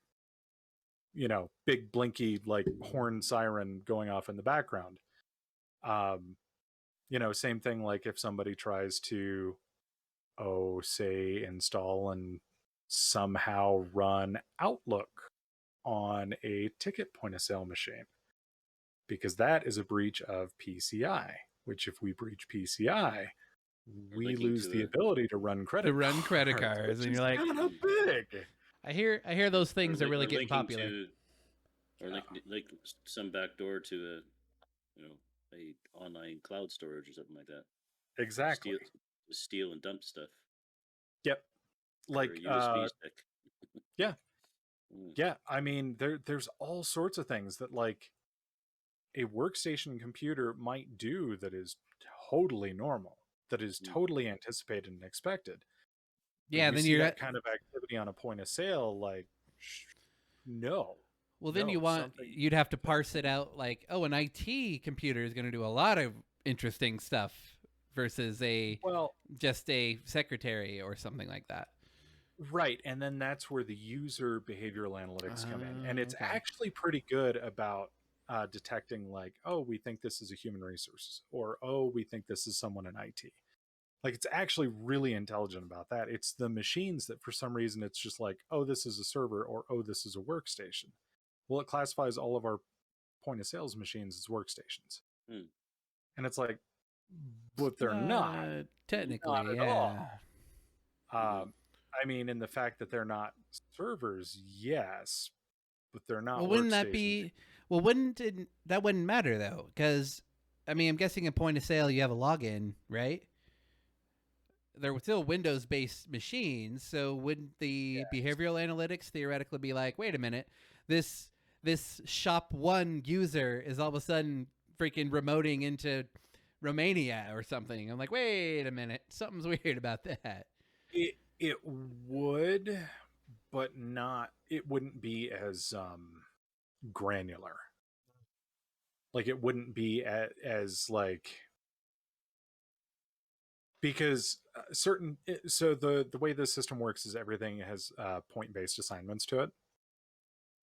you know, big blinky, like, horn siren going off in the background. You know, same thing, like if somebody tries to, say, install and somehow run Outlook on a ticket point of sale machine, because that is a breach of PCI, which if we breach PCI, we lose the ability to run credit cards, and you're like, kind of big. I hear those things are really getting popular. Like some backdoor to a online cloud storage or something like that. Exactly. Steal and dump stuff. Yep. Like USB stick. Yeah. Yeah. I mean, there's all sorts of things that, like, a workstation computer might do that is totally normal, that is totally anticipated and expected. Yeah, then you're that kind of activity on a point of sale, like, no. Well, then you'd have to parse it out, like, oh, an IT computer is going to do a lot of interesting stuff versus just a secretary or something like that. Right, and then that's where the user behavioral analytics come in, and it's actually pretty good about detecting, like, oh, we think this is a human resources, or oh, we think this is someone in IT. Like, it's actually really intelligent about that. It's the machines that, for some reason, it's just like, oh, this is a server, or oh, this is a workstation. Well, it classifies all of our point of sales machines as workstations, and it's like, but they're not technically, not at all. I mean, in the fact that they're not servers, yes, but they're not. Well, wouldn't that be? Well, that wouldn't matter though? Because, I mean, I'm guessing a point of sale, you have a login, right? They're still Windows-based machines, so wouldn't the behavioral analytics theoretically be like, wait a minute, this shop one user is all of a sudden freaking remoting into Romania or something? I'm like, wait a minute, something's weird about that. It would, but not. It wouldn't be as granular. Like, it wouldn't be as like, because so the way this system works is everything has point-based assignments to it.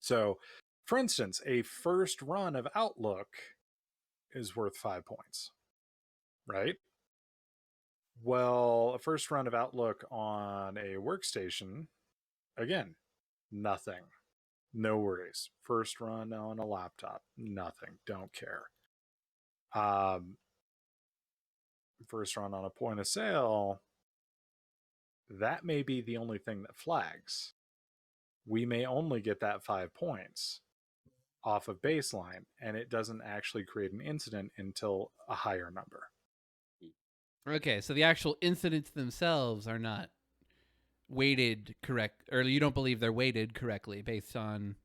So, for instance, a first run of Outlook is worth 5 points, right? Well, a first run of Outlook on a workstation, again, nothing. No worries. First run on a laptop, nothing. Don't care. First run on a point of sale, that may be the only thing that flags. We may only get that 5 points off of baseline, and it doesn't actually create an incident until a higher number. Okay, so the actual incidents themselves are not weighted correct, or you don't believe they're weighted correctly based on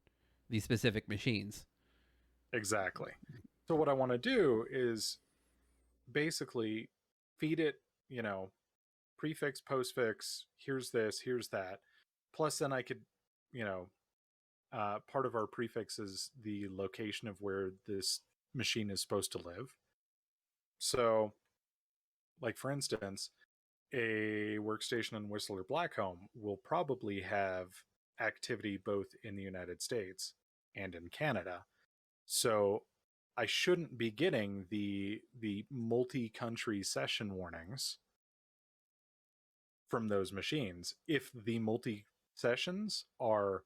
these specific machines. Exactly. So what I want to do is basically feed it, prefix, postfix, here's this, here's that. Plus then I could, part of our prefix is the location of where this machine is supposed to live. So, like, for instance, a workstation in Whistler Blackcomb will probably have activity both in the United States and in Canada. So I shouldn't be getting the multi-country session warnings from those machines if the multi-sessions are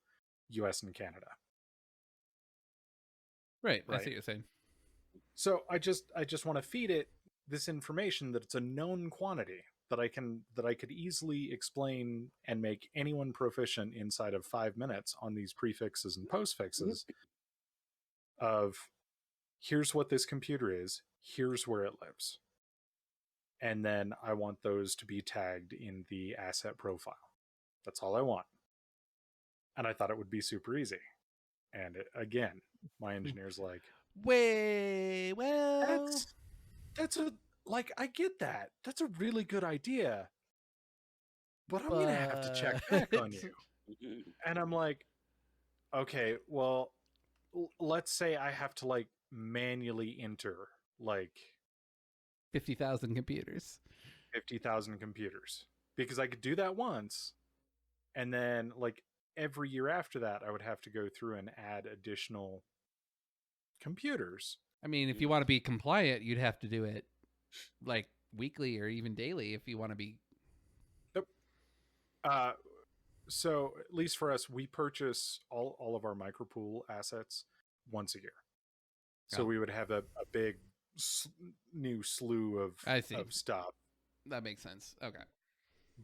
US and Canada. Right. I see what you're saying. So I just want to feed it this information that it's a known quantity. that I could easily explain and make anyone proficient inside of 5 minutes on these prefixes and postfixes of here's what this computer is, here's where it lives. And then I want those to be tagged in the asset profile. That's all I want. And I thought it would be super easy. And again, my engineer's like, that's a, like, I get that. That's a really good idea. But I'm going to have to check back on you. And I'm like, okay, well, let's say I have to like manually enter like 50,000 computers. 50,000 computers. Because I could do that once. And then like every year after that, I would have to go through and add additional computers. I mean, if you want to be compliant, you'd have to do it like weekly or even daily if you want to be. Yep. So at least for us, we purchase all of our micropool assets once a year. So we would have a big new slew of stuff. That makes sense. Okay.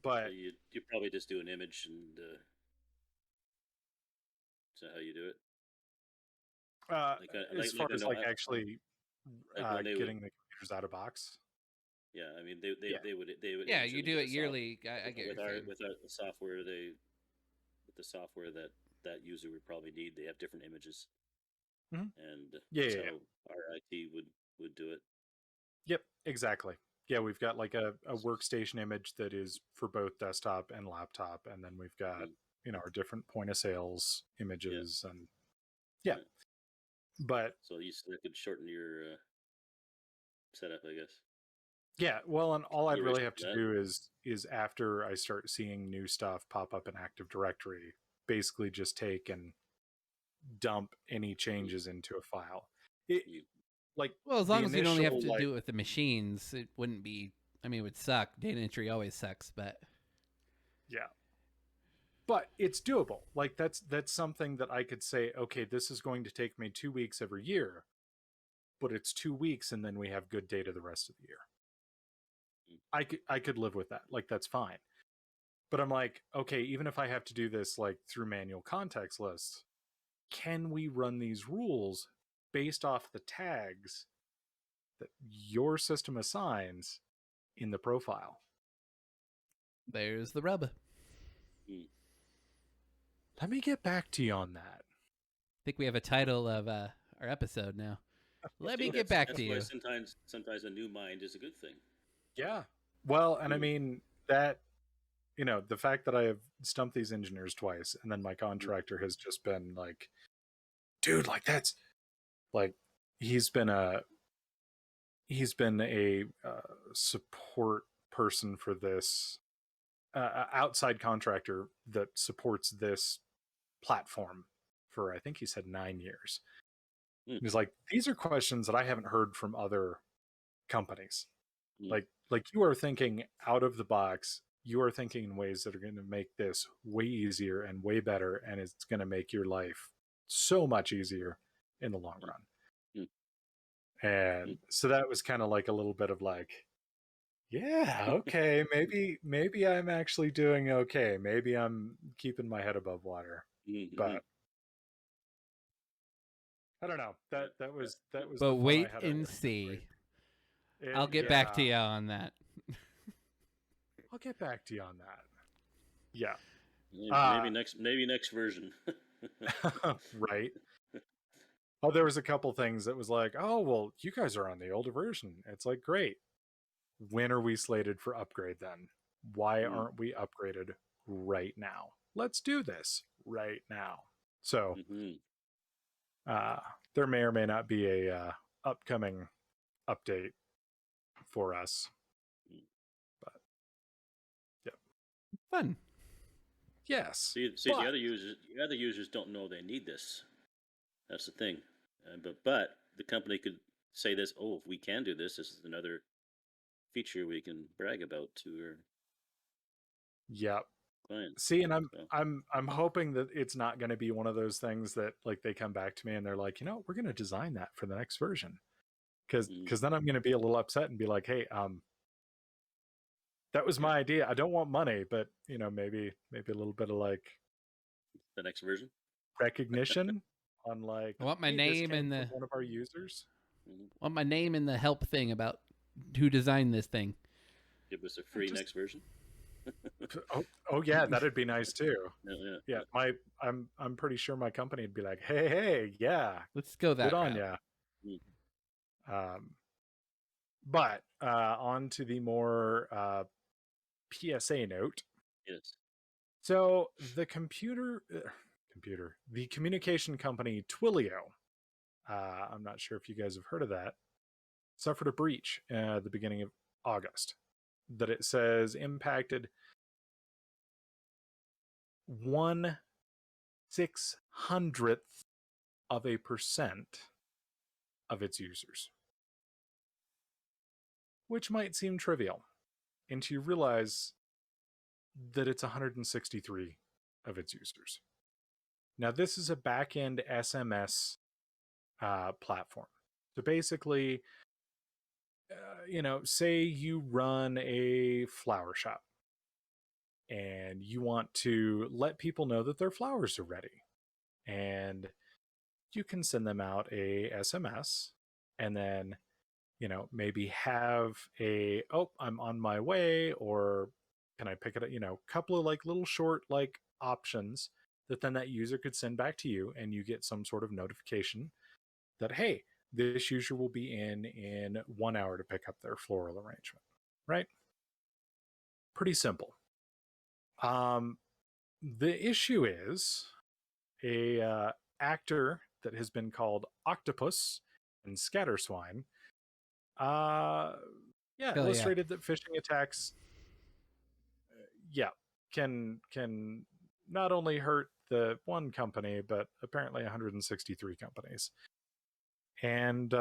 But so you probably just do an image and is that how you do it? As far as actually getting the computers out of box. Yeah, I mean they would. Yeah, you do it yearly. I get with the software with the software that user would probably need. They have different images, and so our IT would do it. Yep, exactly. Yeah, we've got like a workstation image that is for both desktop and laptop, and then we've got our different point of sales images and But so that could shorten your setup, I guess. Yeah, well, and all I'd really have to do is after I start seeing new stuff pop up in Active Directory, basically just take and dump any changes into a file. Well, as long as you only have to do it with the machines, it wouldn't be. I mean, it would suck. Data entry always sucks, but yeah. But it's doable. Like that's something that I could say, okay, this is going to take me 2 weeks every year, but it's 2 weeks, and then we have good data the rest of the year. I could live with that. Like that's fine. But I'm like, okay, even if I have to do this like through manual context lists, can we run these rules based off the tags that your system assigns in the profile? There's the rub. Let me get back to you on that. I think we have a title of our episode now. Let me get back to you. Sometimes a new mind is a good thing. Yeah. Well, and I mean that, the fact that I have stumped these engineers twice, and then my contractor has just been like, dude, like that's like, he's been a support person for this outside contractor that supports this platform for, I think he said 9 years. He's like, these are questions that I haven't heard from other companies. Like you are thinking out of the box. You are thinking in ways that are going to make this way easier and way better, and it's going to make your life so much easier in the long run. And so that was kind of like a little bit of like, yeah, okay, maybe I'm actually doing okay. Maybe I'm keeping my head above water. But I don't know. That was. But wait and see. I'll get back to you on that. I'll get back to you on that. Yeah. Maybe next version. Right. Oh, there was a couple things that was like, oh, well, you guys are on the older version. It's like, great. When are we slated for upgrade then? Why aren't we upgraded right now? Let's do this right now. So there may or may not be a upcoming update for us. But yeah. Fun. Yes. See the other users don't know they need this. That's the thing. But the company could say this, oh, if we can do this, this is another feature we can brag about to our clients. See, and I'm hoping that it's not going to be one of those things that like they come back to me and they're like, we're going to design that for the next version. Because then I'm going to be a little upset and be like, hey, That was my idea. I don't want money, but maybe a little bit of like the next version recognition on like. I want my name in the one of our users. Want my name in the help thing about who designed this thing. Give us a free next version. oh yeah, that'd be nice too. Yeah. I'm pretty sure my company would be like, hey, yeah, let's go that good on route. Ya. But on to the more PSA note. Yes. So the the communication company Twilio, I'm not sure if you guys have heard of that, suffered a breach at the beginning of August that it says impacted 1/600th of a percent of its users, which might seem trivial until you realize that it's 163 of its users. Now, this is a back-end SMS platform. So basically, say you run a flower shop and you want to let people know that their flowers are ready. And you can send them out a SMS and then, maybe have I'm on my way, or can I pick it up? A couple of like little short like options that then that user could send back to you, and you get some sort of notification that, hey, this user will be in 1 hour to pick up their floral arrangement, right? Pretty simple. The issue is a actor that has been called Octopus and Scatterswine illustrated that phishing attacks can not only hurt the one company, but apparently 163 companies. And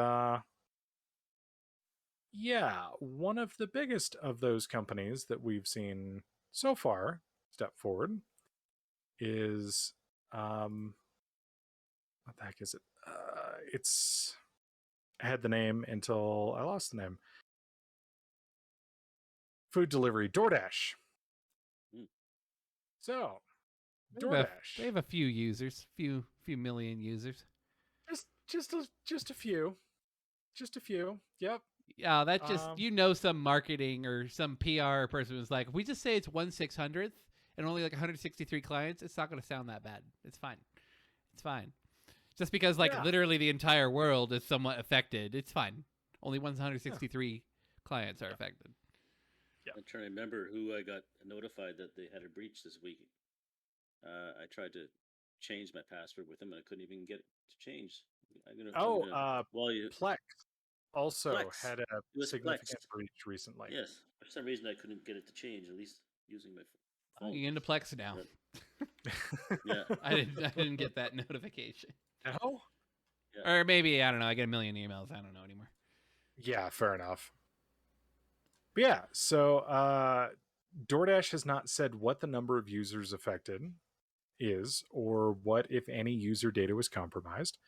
one of the biggest of those companies that we've seen so far step forward is what the heck is it? I had the name until I lost the name. Food delivery, DoorDash. So, DoorDash. They have a few users, few million users. Just a few. Yep. Yeah, that's just some marketing or some PR person was like, if we just say it's 1/600th and only like 163 clients, it's not going to sound that bad. It's fine. Just because literally the entire world is somewhat affected, it's fine. Only 163 clients are affected. Yeah. I'm trying to remember who I got notified that they had a breach this week. I tried to change my password with them, and I couldn't even get it to change. Plex also had a significant Plex. breach recently. Yes. For some reason, I couldn't get it to change, at least using my phone. You're into Plex now. Yeah. I didn't get that notification. No? Yeah. Or maybe, I don't know, I get a million emails. I don't know anymore. Yeah, fair enough. But yeah, so DoorDash has not said what the number of users affected is, or what, if any, user data was compromised.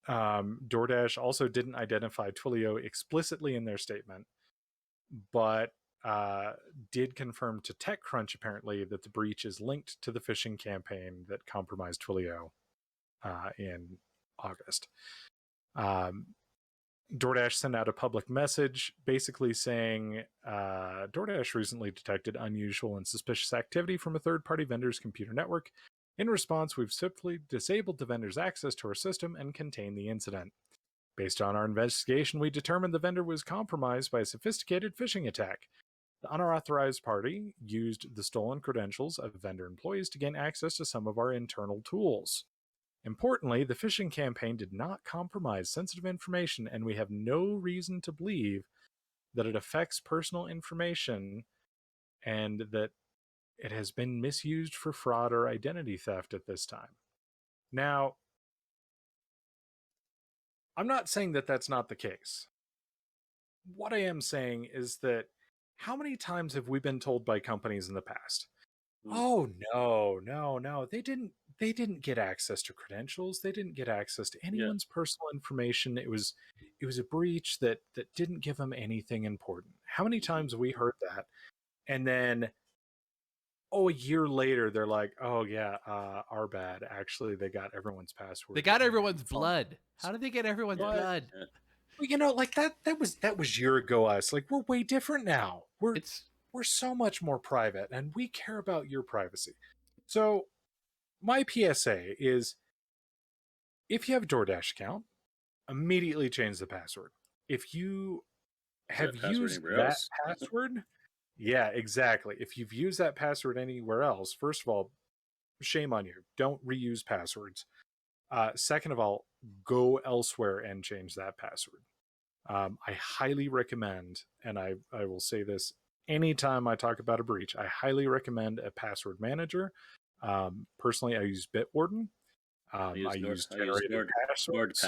DoorDash also didn't identify Twilio explicitly in their statement, but did confirm to TechCrunch apparently that the breach is linked to the phishing campaign that compromised Twilio in August. DoorDash sent out a public message basically saying DoorDash recently detected unusual and suspicious activity from a third-party vendor's computer network. In response, we've swiftly disabled the vendor's access to our system and contained the incident. Based on our investigation, we determined the vendor was compromised by a sophisticated phishing attack. The unauthorized party used the stolen credentials of vendor employees to gain access to some of our internal tools. Importantly, the phishing campaign did not compromise sensitive information, and we have no reason to believe that it affects personal information and that it has been misused for fraud or identity theft at this time. Now, I'm not saying that that's not the case. What I am saying is that how many times have we been told by companies in the past Oh no. They didn't get access to credentials. They didn't get access to anyone's personal information. It was a breach that didn't give them anything important. How many times have we heard that? And then a year later they're like, "Oh yeah, our bad. Actually, they got everyone's password. They got everyone's blood. How did they get everyone's blood? Well, like that was year ago us. Like, we're way different now. We're so much more private, and we care about your privacy. So my PSA is, if you have a DoorDash account, immediately change the password. If you have used that password, yeah, exactly. If you've used that password anywhere else, first of all, shame on you. Don't reuse passwords. Second of all, go elsewhere and change that password. I highly recommend, and I will say this anytime I talk about a breach, I highly recommend a password manager. Personally, I use Bitwarden. I use generated passwords.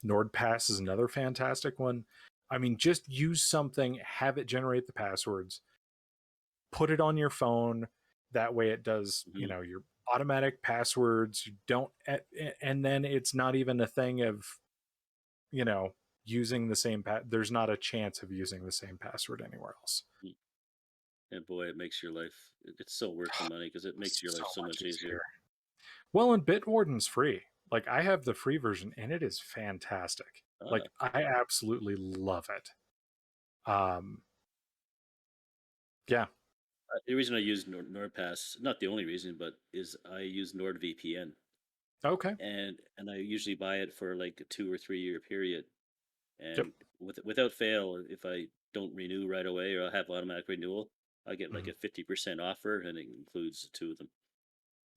NordPass is another fantastic one. I mean, just use something, have it generate the passwords, put it on your phone. That way it does, your automatic passwords. You don't, and then it's not even a thing of, using the same there's not a chance of using the same password anywhere else. And boy, it makes your life, it's so worth the money because it makes your life so much easier. Well, and Bitwarden's free. Like, I have the free version and it is fantastic. Like, I absolutely love it. Yeah. The reason I use NordPass, not the only reason, but is I use NordVPN. Okay. And I usually buy it for like a 2 or 3 year period. And without fail, if I don't renew right away or I'll have automatic renewal, I get like a 50% offer, and it includes the two of them.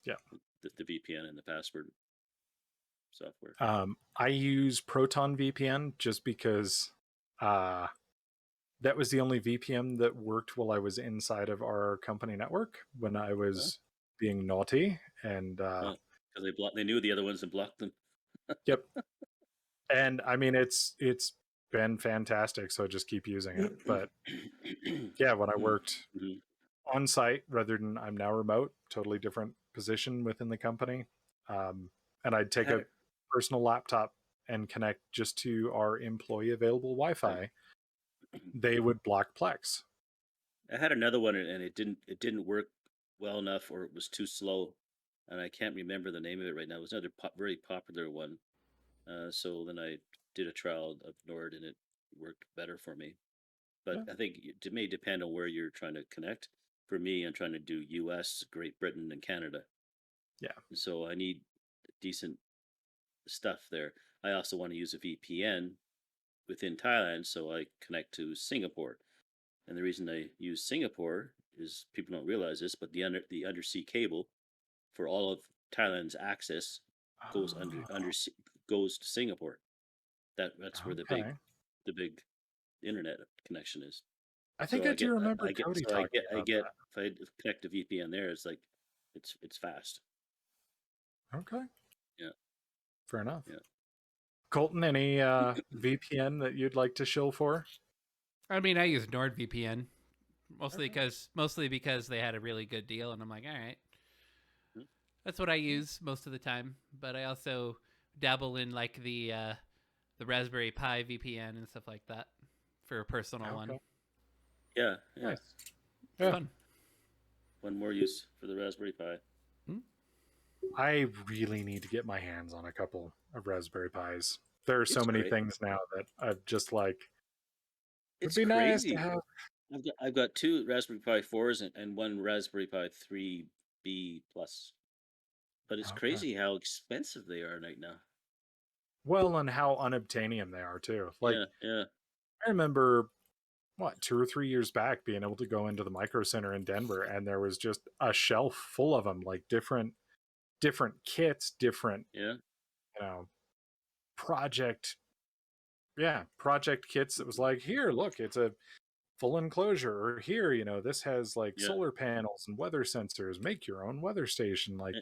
Yeah. The VPN and the password software. I use Proton VPN just because that was the only VPN that worked while I was inside of our company network when I was being naughty, and because they knew the other ones and blocked them. Yep. And I mean, it's been fantastic, so I just keep using it. But yeah, when I worked on site rather than I'm now remote, totally different position within the company, and I'd take a personal laptop and connect just to our employee available Wi-Fi, they would block Plex. I had another one, and it didn't work well enough, or it was too slow, and I can't remember the name of it right now. It was another very popular one. So then I did a trial of Nord, and it worked better for me. But I think it may depend on where you're trying to connect. For me, I'm trying to do U.S., Great Britain, and Canada. Yeah. So I need decent stuff there. I also want to use a VPN within Thailand, so I connect to Singapore. And the reason I use Singapore is, people don't realize this, but the undersea cable for all of Thailand's access goes goes to Singapore. That's where the big internet connection is. I think I do remember Cody talking about that. If I connect a VPN there, it's like it's fast. Okay. Yeah. Fair enough. Yeah. Colton, any VPN that you'd like to shill for? I mean, I use NordVPN mostly because they had a really good deal, and I'm like, all right, that's what I use most of the time. But I also dabble in like the Raspberry Pi VPN and stuff like that for a personal one. Yeah. Nice. Fun. One more use for the Raspberry Pi. I really need to get my hands on a couple of Raspberry Pis. There are so many things now that I've just like. It'd be crazy. Nice to have. I've got 2 Raspberry Pi 4s and 1 Raspberry Pi 3B plus. But it's crazy how expensive they are right now. Well, and how unobtainium they are too. Like, yeah. I remember 2 or 3 years back being able to go into the Micro Center in Denver, and there was just a shelf full of them, like different kits, different project kits that was like, here, look, it's a full enclosure, or here, this has like solar panels and weather sensors, make your own weather station. Like,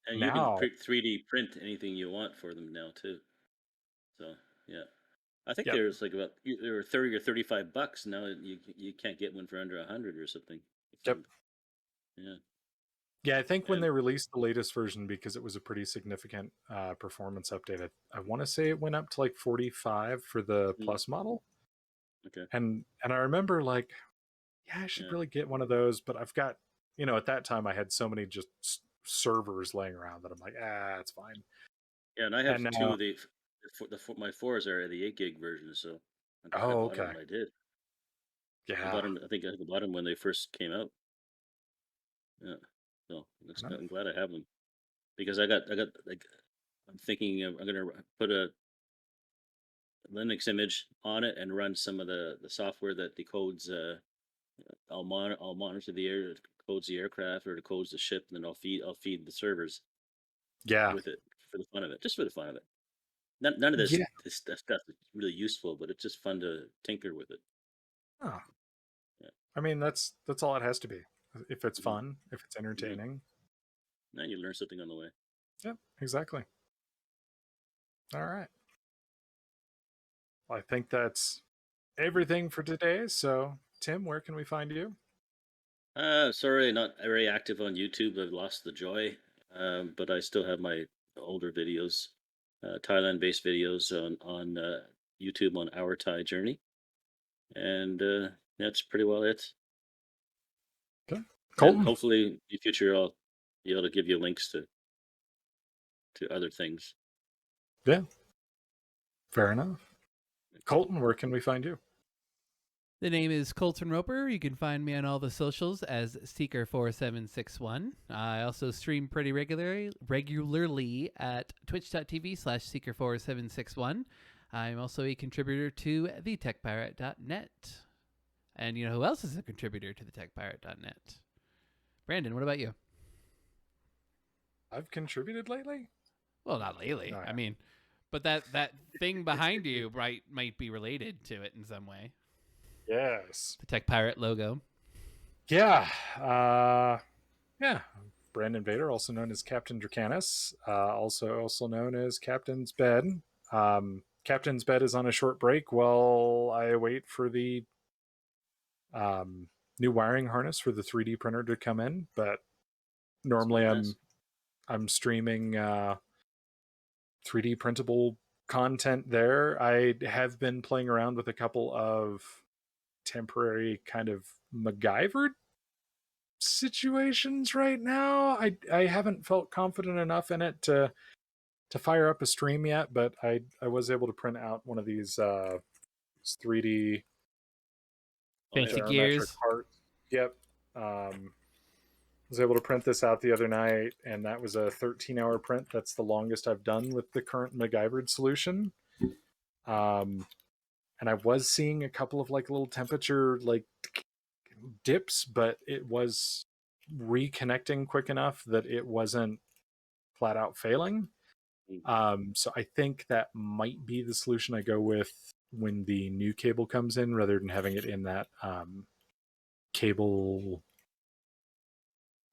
and now you can 3D print anything you want for them now too. So I think there's like there were $30 or $35 now. You can't get one for under $100 or something. Yep. Yeah. Yeah, I think when they released the latest version, because it was a pretty significant performance update, I want to say it went up to like 45 for the Plus model. Okay. And I remember like, yeah, I should really get one of those, but I've got, at that time I had so many just servers laying around that I'm like, it's fine. Yeah, and I have two of my 4s are the 8 gig version, so I bought them when I did. Yeah, I bought them. I think I bought them when they first came out. Yeah, so I'm glad I have them because I got like I'm thinking I'm gonna put a Linux image on it and run some of the software that decodes. I'll monitor the air, codes the aircraft or decodes the ship, and then I'll feed the servers. Yeah, with it for the fun of it, just for the fun of it. None of this stuff is really useful, but it's just fun to tinker with it. Oh. Yeah. I mean, that's all it has to be. If it's fun, if it's entertaining. Now you learn something on the way. Yep, exactly. All right. Well, I think that's everything for today. So, Tim, where can we find you? Sorry, not very active on YouTube. I've lost the joy, but I still have my older videos, Thailand-based videos on YouTube on Our Thai Journey, and that's pretty well it. Okay, Colton. And hopefully, in the future, I'll be able to give you links to other things. Yeah, fair enough. Colton, where can we find you? The name is Colton Roper. You can find me on all the socials as Seeker4761. I also stream pretty regularly at twitch.tv/Seeker4761. I'm also a contributor to thetechpirate.net. And you know who else is a contributor to thetechpirate.net? Brandon, what about you? I've contributed lately? Well, not lately. I mean, but that thing behind you might be related to it in some way. Yes. The Tech Pirate logo. Yeah. Yeah. Brandon Vader, also known as Captain Dracanis, also known as Captain's Bed. Captain's Bed is on a short break while I wait for the new wiring harness for the 3D printer to come in. But normally I'm streaming 3D printable content there. I have been playing around with a couple of temporary kind of MacGyver situations right now. I haven't felt confident enough in it to fire up a stream yet, but I was able to print out one of these 3D fancy gears parts. Yep. Was able to print this out the other night, and that was a 13-hour print. That's the longest I've done with the current MacGyver solution. And I was seeing a couple of like little temperature like dips, but it was reconnecting quick enough that it wasn't flat out failing. So I think that might be the solution I go with when the new cable comes in, rather than having it in that cable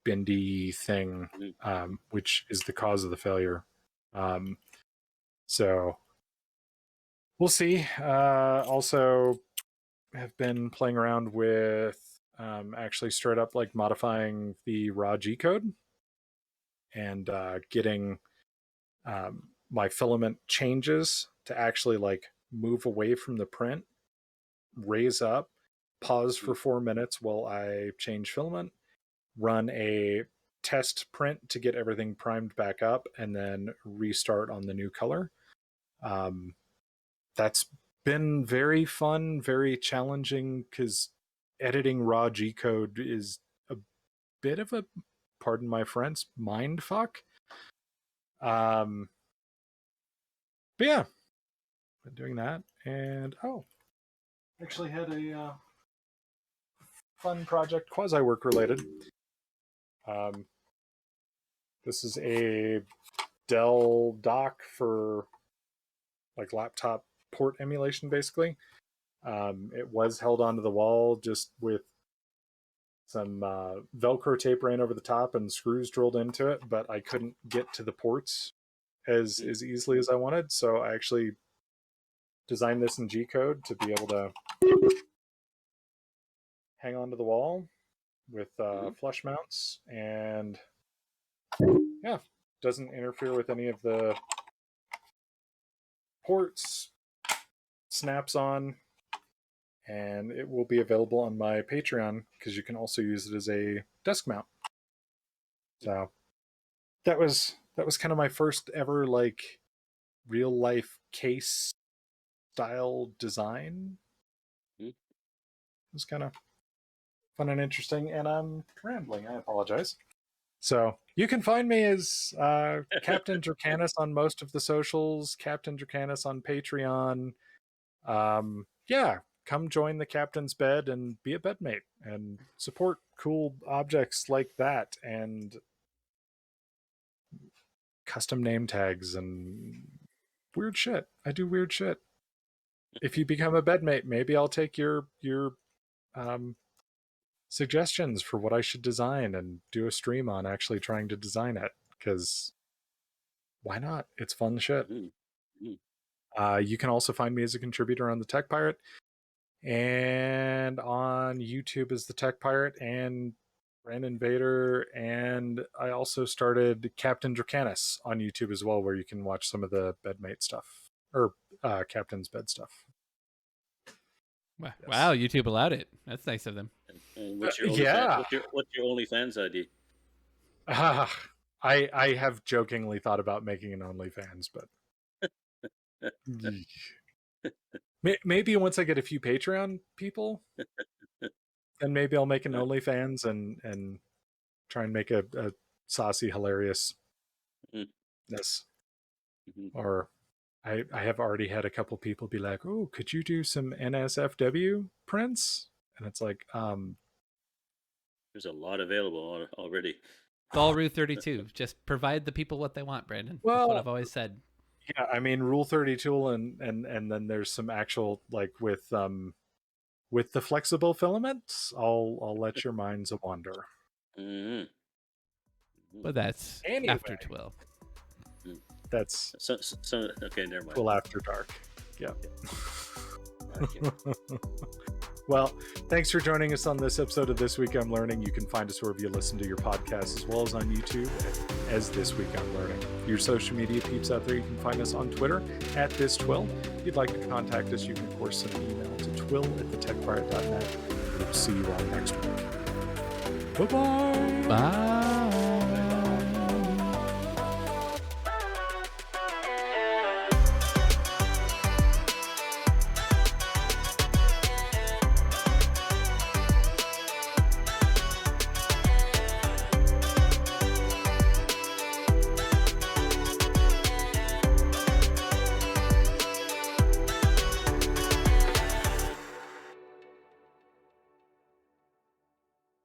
bendy thing, which is the cause of the failure. So we'll see. Also have been playing around with actually straight up like modifying the raw G code and getting my filament changes to actually like move away from the print, raise up, pause for 4 minutes while I change filament, run a test print to get everything primed back up, and then restart on the new color. That's been very fun, very challenging, because editing raw G code is a bit of a, pardon my French, mind fuck. But yeah, been doing that, and actually had a fun project, quasi work related. This is a Dell dock for like laptop port emulation, basically. It was held onto the wall just with some Velcro tape ran over the top and screws drilled into it, but I couldn't get to the ports as easily as I wanted. So I actually designed this in G code to be able to hang onto the wall with flush mounts, and yeah, doesn't interfere with any of the ports, snaps on, and it will be available on my Patreon because you can also use it as a desk mount. So that was kind of my first ever like real life case style design. It was kind of fun and interesting, and I'm rambling. I apologize. So you can find me as Captain Dracanis on most of the socials, Captain Dracanis on Patreon. Yeah, come join the captain's bed and be a bedmate and support cool objects like that and custom name tags and weird shit. I do weird shit. If you become a bedmate, maybe I'll take your suggestions for what I should design and do a stream on actually trying to design it, because why not? It's fun shit. You can also find me as a contributor on the Tech Pirate and on YouTube as the Tech Pirate and Brandon Vader, and I also started Captain Dracanis on YouTube as well, where you can watch some of the bedmate stuff or Captain's bed stuff. Wow, yes. Wow, YouTube allowed it. That's nice of them. And what's your OnlyFans ID? I have jokingly thought about making an OnlyFans, but maybe once I get a few Patreon people, then maybe I'll make an OnlyFans and try and make a saucy hilariousness. Or I have already had a couple people be like, "Oh, could you do some NSFW prints?" And it's like, there's a lot available already. It's all Rule 32. Just provide the people what they want, Brandon. Well, that's what I've always said. Yeah, I mean Rule 32 and then there's some actual like with the flexible filaments. I'll let your minds wander. But that's anyway. After TWIL. That's so okay, never mind. TWIL After Dark. Yeah. Well, thanks for joining us on this episode of This Week I'm Learning. You can find us wherever you listen to your podcasts, as well as on YouTube as This Week I'm Learning. Your social media peeps out there, you can find us on Twitter at ThisTwil. If you'd like to contact us, you can, of course, send an email to twil@thetechpirate.net. We'll see you all next week. Bye-bye. Bye.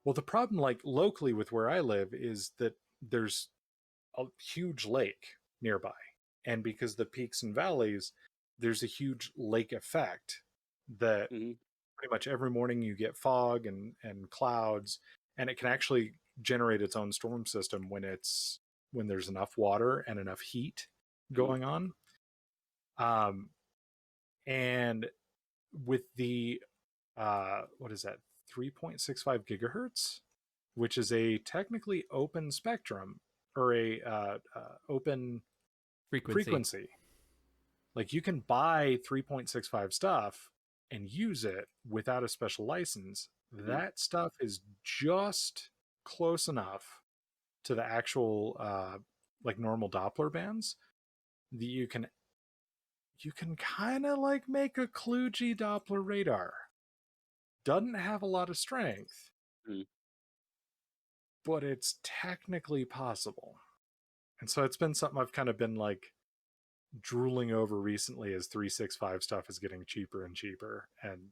Well, the problem, like locally with where I live, is that there's a huge lake nearby. And because the peaks and valleys, there's a huge lake effect that pretty much every morning you get fog and clouds, and it can actually generate its own storm system when there's enough water and enough heat going on. And with the what is that? 3.65 gigahertz, which is a technically open spectrum or a open frequency. Like you can buy 3.65 stuff and use it without a special license. That stuff is just close enough to the actual like normal Doppler bands that you can kind of like make a kludgy Doppler radar. Doesn't have a lot of strength, but it's technically possible. And so it's been something I've kind of been like drooling over recently as 365 stuff is getting cheaper and cheaper. And,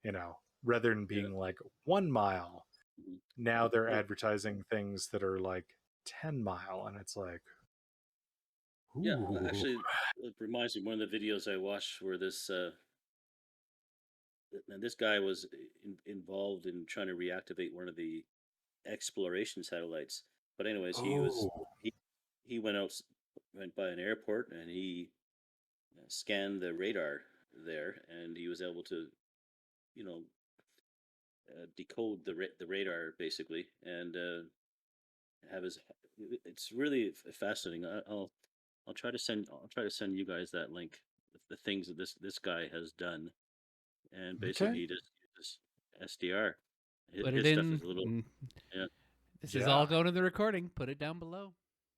you know, rather than being like 1 mile, now they're advertising things that are like 10 mile. And it's like, ooh. Yeah, actually, it reminds me of one of the videos I watched where this guy was involved in trying to reactivate one of the exploration satellites. But anyways, he went by an airport and he scanned the radar there, and he was able to, decode the radar basically, and have his. It's really fascinating. I'll try to send you guys that link. The things that this guy has done, and basically he just uses SDR. Put His it stuff in. is a little. Yeah. This is all going in the recording. Put it down below.